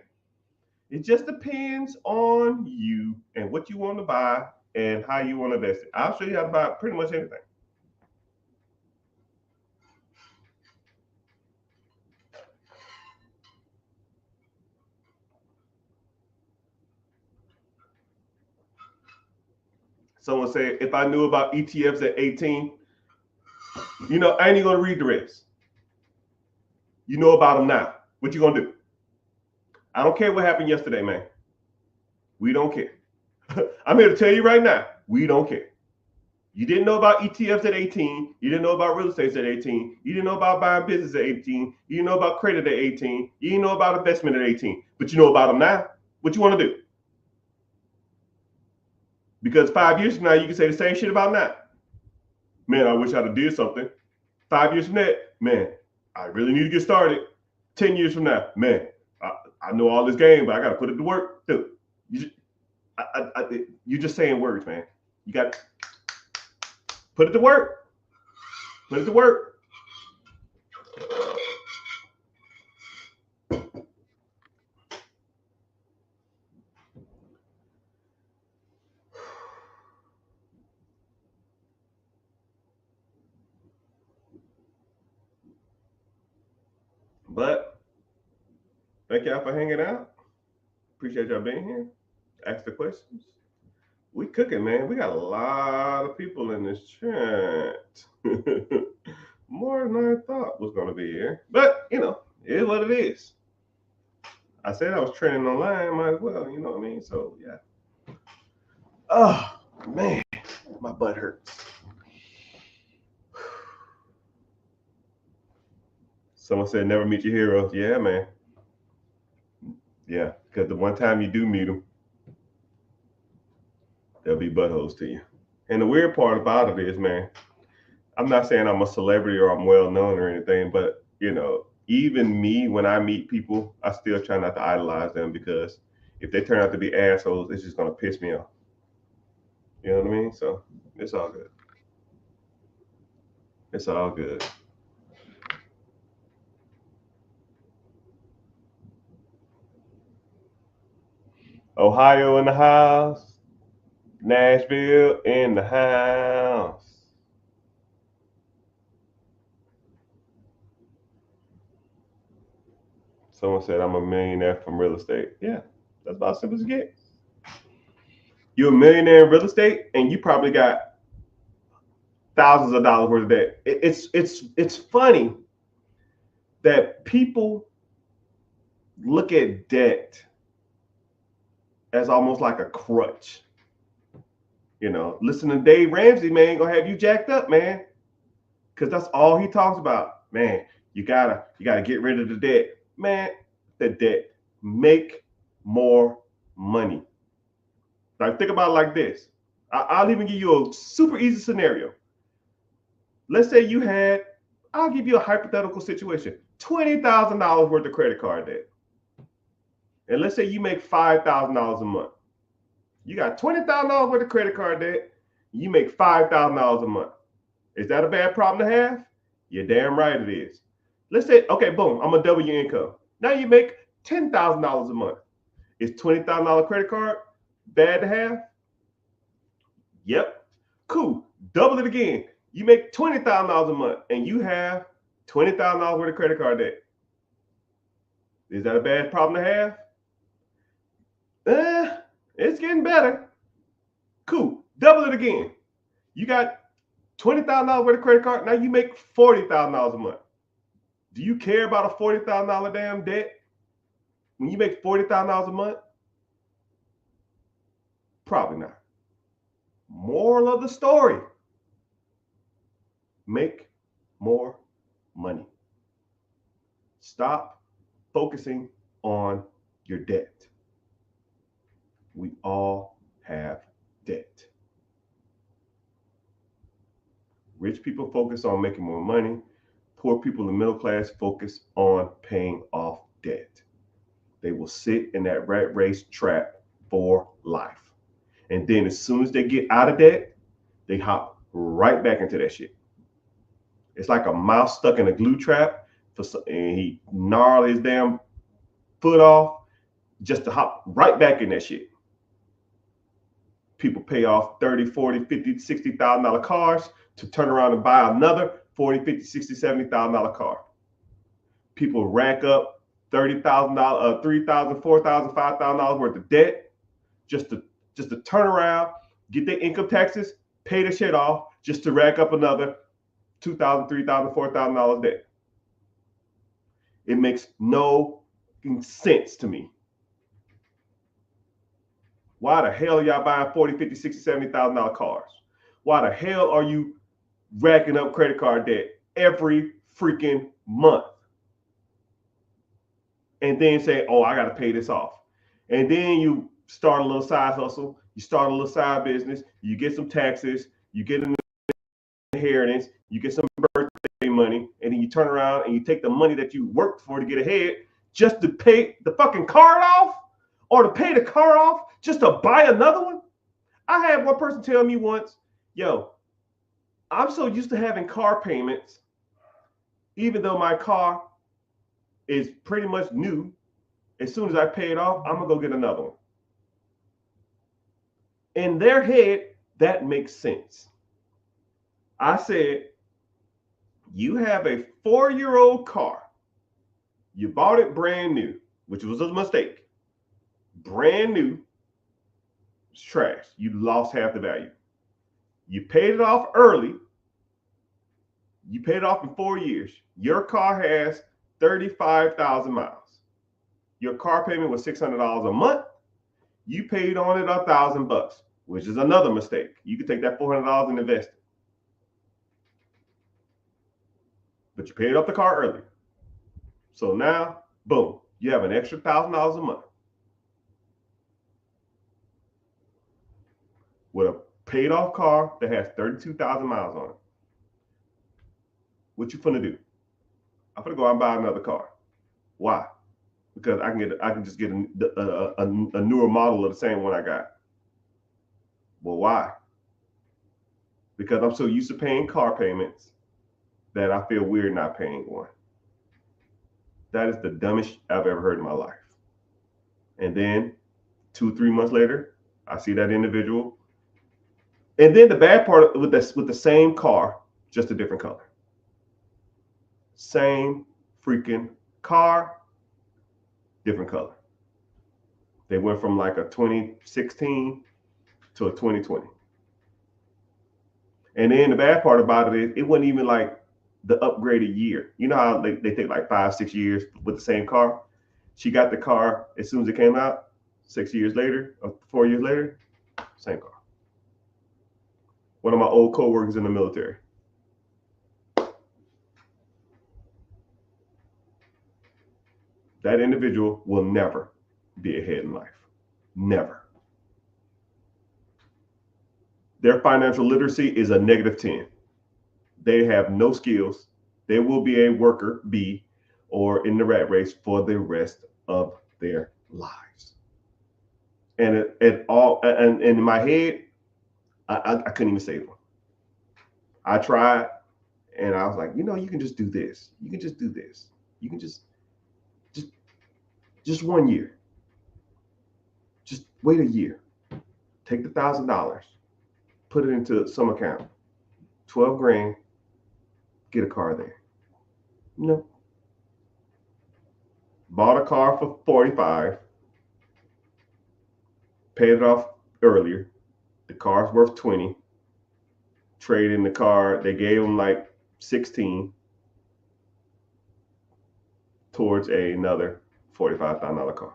It just depends on you and what you want to buy and how you want to invest it. I'll show you how to buy pretty much anything. Someone said, if I knew about ETFs at 18, I ain't even going to read the rest. You know about them now. What you going to do? I don't care what happened yesterday, man. We don't care. I'm here to tell you right now, we don't care. You didn't know about ETFs at 18. You didn't know about real estate at 18. You didn't know about buying business at 18. You didn't know about credit at 18. You didn't know about investment at 18. But you know about them now. What you want to do? Because 5 years from now, you can say the same shit about now. Man, I wish I'd have did something. 5 years from that, man, I really need to get started. 10 years from now, man, I know all this game, but I got to put it to work too. You're just saying words, man. You got to put it to work. Put it to work. But thank y'all for hanging out. Appreciate y'all being here. Ask the questions. We cooking, man. We got a lot of people in this chat. More than I thought was going to be here. But, it is what it is. I said I was training online. Might as well, you know what I mean? So, yeah. Oh, man. My butt hurts. Someone said never meet your heroes. Yeah, man. Yeah, because the one time you do meet them, they'll be buttholes to you. And the weird part about it is, man, I'm not saying I'm a celebrity or I'm well known or anything, but even me, when I meet people, I still try not to idolize them, because if they turn out to be assholes, it's just gonna piss me off. You know what I mean? So it's all good. It's all good. Ohio in the house. Nashville in the house. Someone said I'm a millionaire from real estate. Yeah, that's about as simple as it gets. You're a millionaire in real estate, and you probably got thousands of dollars worth of debt. It's funny that people look at debt as almost like a crutch. Listen to Dave Ramsey, man, gonna have you jacked up, man, because that's all he talks about. Man, you gotta get rid of the debt, man. The debt, make more money. Like, think about it like this. I'll even give you a super easy scenario. Let's say you had, I'll give you a hypothetical situation, $20,000 worth of credit card debt. And let's say you make $5,000 a month. You got $20,000 worth of credit card debt. You make $5,000 a month. Is that a bad problem to have? You're damn right it is. Let's say, okay, boom, I'm gonna double your income. Now you make $10,000 a month. Is $20,000 credit card bad to have? Yep. Cool. Double it again. You make $20,000 a month and you have $20,000 worth of credit card debt. Is that a bad problem to have? It's getting better. Cool. Double it again. You got $20,000 worth of credit card. Now you make $40,000 a month. Do you care about a $40,000 damn debt when you make $40,000 a month? Probably not. Moral of the story: make more money. Stop focusing on your debt. We all have debt. Rich people focus on making more money. Poor people in the middle class focus on paying off debt. They will sit in that rat race trap for life. And then as soon as they get out of debt, they hop right back into that shit. It's like a mouse stuck in a glue trap, and he gnarled his damn foot off just to hop right back in that shit. People pay off 30, 40, 50, $60,000 cars to turn around and buy another 40, 50, 60, $70,000 car. People rack up $30,000, $3,000, $4,000, $5,000 worth of debt just to turn around, get their income taxes, pay the shit off, just to rack up another $2,000, $3,000, $4,000 debt. It makes no sense to me. Why the hell are y'all buying 40, 50, 60, $70,000 cars? Why the hell are you racking up credit card debt every freaking month? And then say, oh, I got to pay this off. And then you start a little side hustle. You start a little side business. You get some taxes. You get an inheritance. You get some birthday money. And then you turn around and you take the money that you worked for to get ahead just to pay the fucking card off, or to pay the car off just to buy another one. I had one person tell me once, yo, I'm so used to having car payments, even though my car is pretty much new. As soon as I pay it off, I'm gonna go get another one. In their head, that makes sense. I said, you have a 4-year-old car. You bought it brand new, which was a mistake. Brand new, it's trash. You lost half the value. You paid it off early. You paid it off in 4 years. Your car has 35,000 miles. Your car payment was $600 a month. You paid on it $1,000, which is another mistake. You could take that $400 and invest it. But you paid off the car early. So now, boom, you have an extra $1,000 a month with a paid off car that has 32,000 miles on it. What you finna do? I'm gonna go out and buy another car. Why? Because I can just get a newer model of the same one I got. Well, why? Because I'm so used to paying car payments that I feel weird not paying one. That is the dumbest I've ever heard in my life. And then 2-3 months later, I see that individual. And then the bad part with the same car, just a different color. Same freaking car, different color. They went from like a 2016 to a 2020. And then the bad part about it is it wasn't even like the upgraded year. You know how they take like 5-6 years with the same car? She got the car as soon as it came out, 6 years later, or 4 years later, same car. One of my old coworkers in the military. That individual will never be ahead in life. Never. Their financial literacy is a -10. They have no skills. They will be a worker bee or in the rat race for the rest of their lives. And in my head, I couldn't even save them. I tried, and I was like, you can just do this. You can just do this. You can just 1 year. Just wait a year. Take the $1,000, put it into some account. 12 grand, get a car there. No. Bought a car for 45, paid it off earlier. The car's worth 20. Trade in the car. They gave them like 16 towards another $45,000 car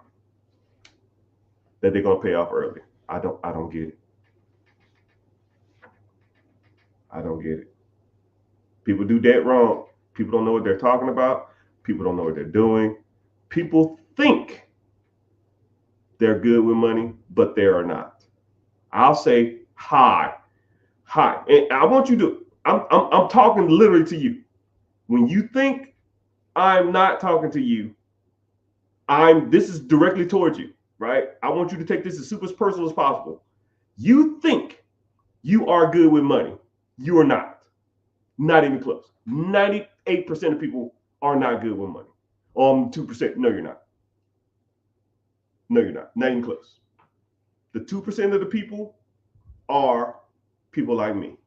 that they're gonna pay off early. I don't get it. I don't get it. People do that wrong. People don't know what they're talking about. People don't know what they're doing. People think they're good with money, but they are not. I'll say hi. And I want you to, I'm talking literally to you. When you think I'm not talking to you, this is directly towards you, right? I want you to take this as super personal as possible. You think you are good with money. You are not. Not even close. 98% of people are not good with money. 2%, no, you're not. No, you're not. Not even close. The 2% of the people are people like me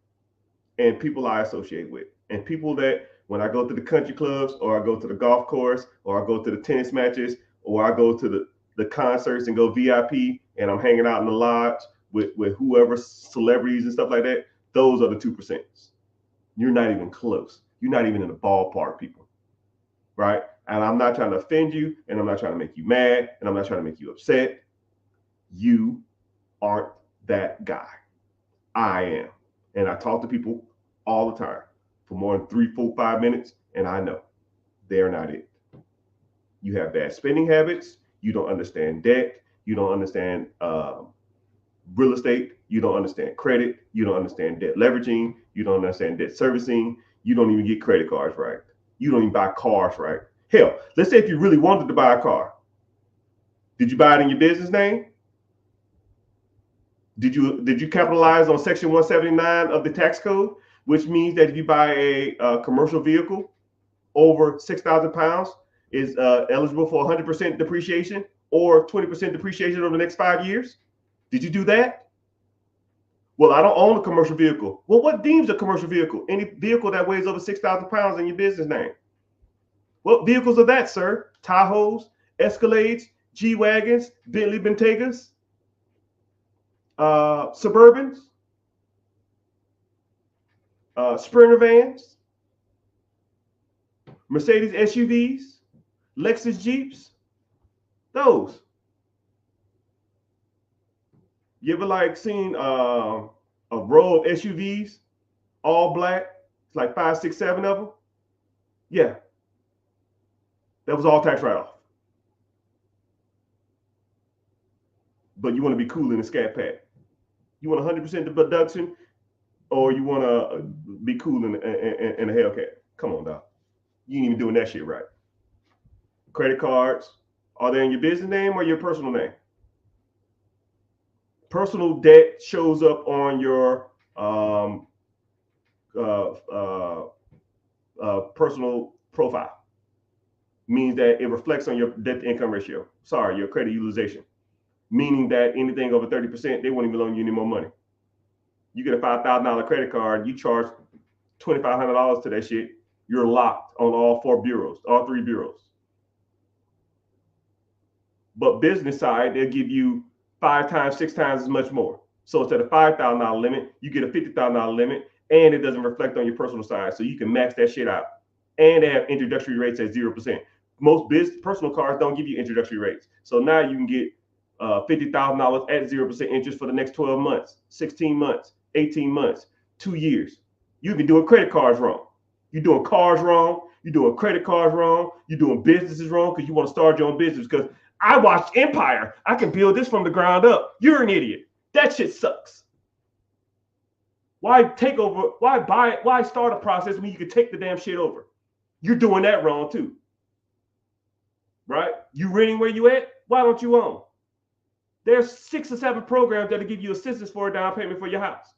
and people I associate with, and people that when I go to the country clubs, or I go to the golf course, or I go to the tennis matches, or I go to the concerts and go VIP, and I'm hanging out in the lodge with whoever, celebrities and stuff like that, those are the 2%. You're not even close. You're not even in the ballpark, people, right? And I'm not trying to offend you, and I'm not trying to make you mad, and I'm not trying to make you upset. You aren't that guy. I am. And I talk to people all the time for more than 3, 4, 5 minutes, and I know they're not it. You have bad spending habits. You don't understand debt. You don't understand real estate. You don't understand credit. You don't understand debt leveraging. You don't understand debt servicing. You don't even get credit cards right. You don't even buy cars right. Hell, let's say if you really wanted to buy a car, did you buy it in your business name? Did you capitalize on Section 179 of the tax code, which means that if you buy a commercial vehicle over 6,000 pounds, is eligible for 100% depreciation or 20% depreciation over the next 5 years? Did you do that? Well, I don't own a commercial vehicle. Well, what deems a commercial vehicle? Any vehicle that weighs over 6,000 pounds in your business name. What vehicles are that, sir? Tahoes, Escalades, G-Wagons, Bentley Bentegas, Suburbans, Sprinter vans, Mercedes SUVs, Lexus Jeeps, those. You ever like seen a row of SUVs, all black? It's like 5, 6, 7 of them. Yeah, that was all tax write-off. But you want to be cool in a Scat Pack. You want 100% deduction, or you want to be cool in a Hellcat. Come on, dog. You ain't even doing that shit right. Credit cards, are they in your business name or your personal name? Personal debt shows up on your personal profile. Means that it reflects on your debt to income ratio. Sorry, your credit utilization. Meaning that anything over 30%, they won't even loan you any more money. You get a $5,000 credit card, you charge $2,500 to that shit, you're locked on all 4 bureaus, all 3 bureaus. But business side, they'll give you 5 times, 6 times as much more. So instead of $5,000 limit, you get a $50,000 limit, and it doesn't reflect on your personal side. So you can max that shit out. And they have introductory rates at 0%. Most personal cards don't give you introductory rates. So now you can get $50,000 at 0% interest for the next 12 months, 16 months, 18 months, 2 years. You've been doing credit cards wrong. You're doing cars wrong. You're doing credit cards wrong. You're doing businesses wrong because you want to start your own business. Because I watched Empire. I can build this from the ground up. You're an idiot. That shit sucks. Why take over? Why buy it? Why start a process when you can take the damn shit over? You're doing that wrong too. Right? You renting where you at? Why don't you own? There's 6 or 7 programs that'll give you assistance for a down payment for your house.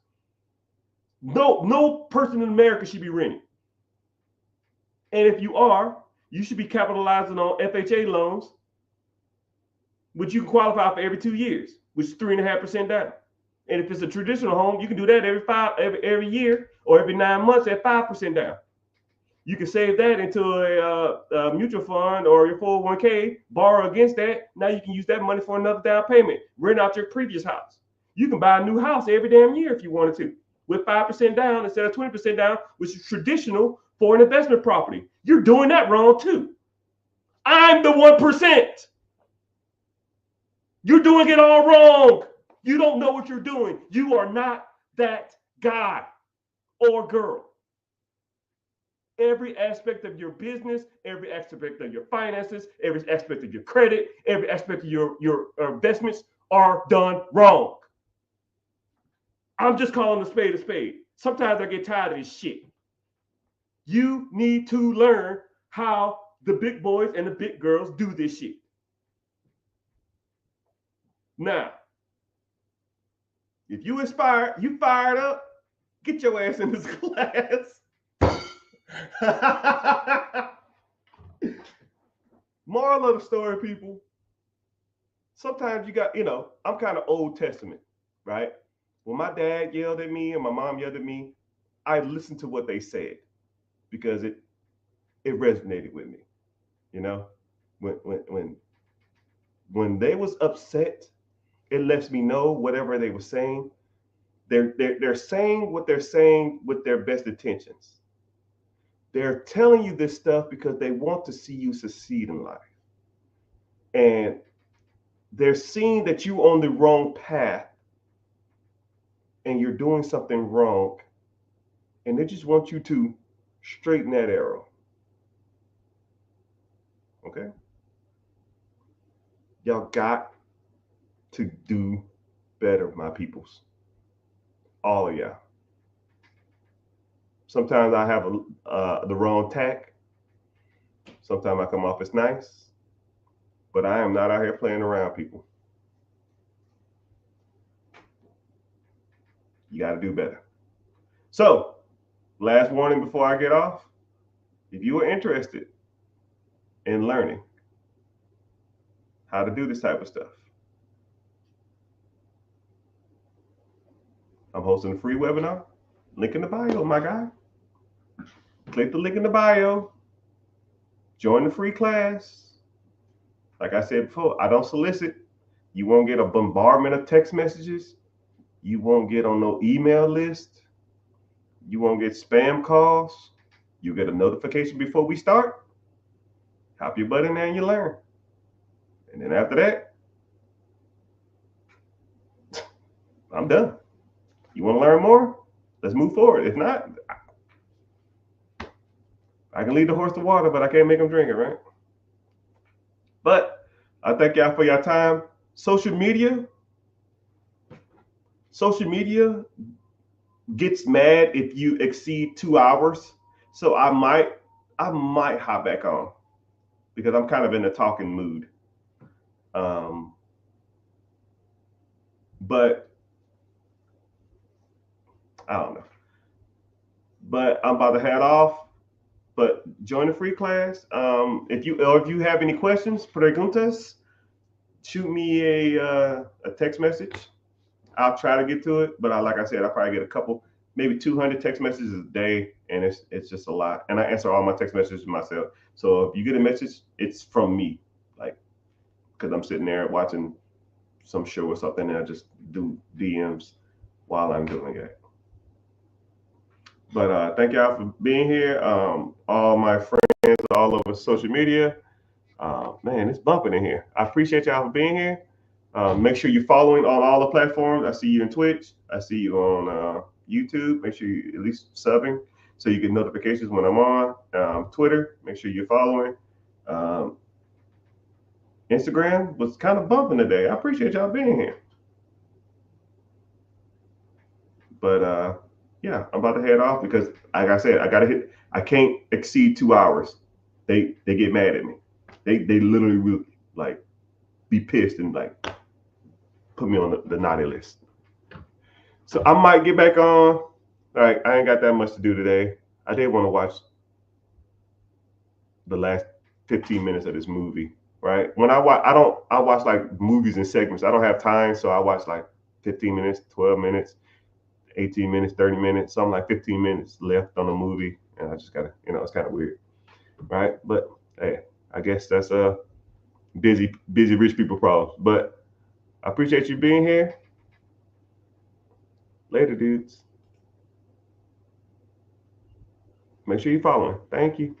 No person in America should be renting. And if you are, you should be capitalizing on FHA loans, which you can qualify for every 2 years, which is 3.5% down. And if it's a traditional home, you can do that every year or every 9 months at 5% down. You can save that into a mutual fund or your 401k, borrow against that. Now you can use that money for another down payment, rent out your previous house. You can buy a new house every damn year if you wanted to, with 5% down instead of 20% down, which is traditional for an investment property. You're doing that wrong too. I'm the 1%. You're doing it all wrong. You don't know what you're doing. You are not that guy or girl. Every aspect of your business, every aspect of your finances, every aspect of your credit, every aspect of your investments are done wrong. I'm just calling a spade a spade. Sometimes I get tired of this shit. You need to learn how the big boys and the big girls do this shit. Now, if you inspired, you fired up, get your ass in this class. Moral of the story, people. Sometimes you got, I'm kind of Old Testament, right? When my dad yelled at me and my mom yelled at me, I listened to what they said because it resonated with me. When they was upset, it lets me know whatever they were saying. They're saying what they're saying with their best intentions. They're telling you this stuff because they want to see you succeed in life. And they're seeing that you're on the wrong path and you're doing something wrong, and they just want you to straighten that arrow. Okay? Y'all got to do better, my peoples. All of y'all. Sometimes I have the wrong tack. Sometimes I come off as nice, but I am not out here playing around, people. You got to do better. So, last warning before I get off. If you are interested in learning how to do this type of stuff, I'm hosting a free webinar. Link in the bio, my guy. Click the link in the bio. Join the free class. Like I said before, I don't solicit. You won't get a bombardment of text messages. You won't get on no email list. You won't get spam calls. You get a notification before we start. Hop your butt in there and you learn. And then after that, I'm done. You want to learn more? Let's move forward. If not, I can lead the horse to water, but I can't make him drink it, right? But I thank y'all for your time. Social media gets mad if you exceed 2 hours. So I might hop back on because I'm kind of in a talking mood. But I don't know. But I'm about to head off. But join the free class. If you have any questions, preguntas, shoot me a text message. I'll try to get to it, but like I said, I probably get a couple, maybe 200 text messages a day, and it's just a lot. And I answer all my text messages myself. So if you get a message, it's from me, like because I'm sitting there watching some show or something, and I just do DMs while I'm doing it. But thank y'all for being here. All my friends all over social media. Man, it's bumping in here. I appreciate y'all for being here. Make sure you're following on all the platforms. I see you in Twitch. I see you on YouTube. Make sure you at least subbing so you get notifications when I'm on. Twitter, make sure you're following. Instagram was kind of bumping today. I appreciate y'all being here. But yeah, I'm about to head off because, like I said, I can't exceed 2 hours. They get mad at me. They literally will like be pissed and like put me on the naughty list. So I might get back on. All right, I ain't got that much to do today. I did want to watch the last 15 minutes of this movie. Right, when I watch like movies in segments. I don't have time, so I watch like 15 minutes, 12 minutes, 18 minutes, 30 minutes, something like 15 minutes left on the movie, and I just gotta, it's kind of weird, right? But hey, I guess that's a busy rich people problems. But I appreciate you being here. Later, dudes. Make sure you're following. Thank you.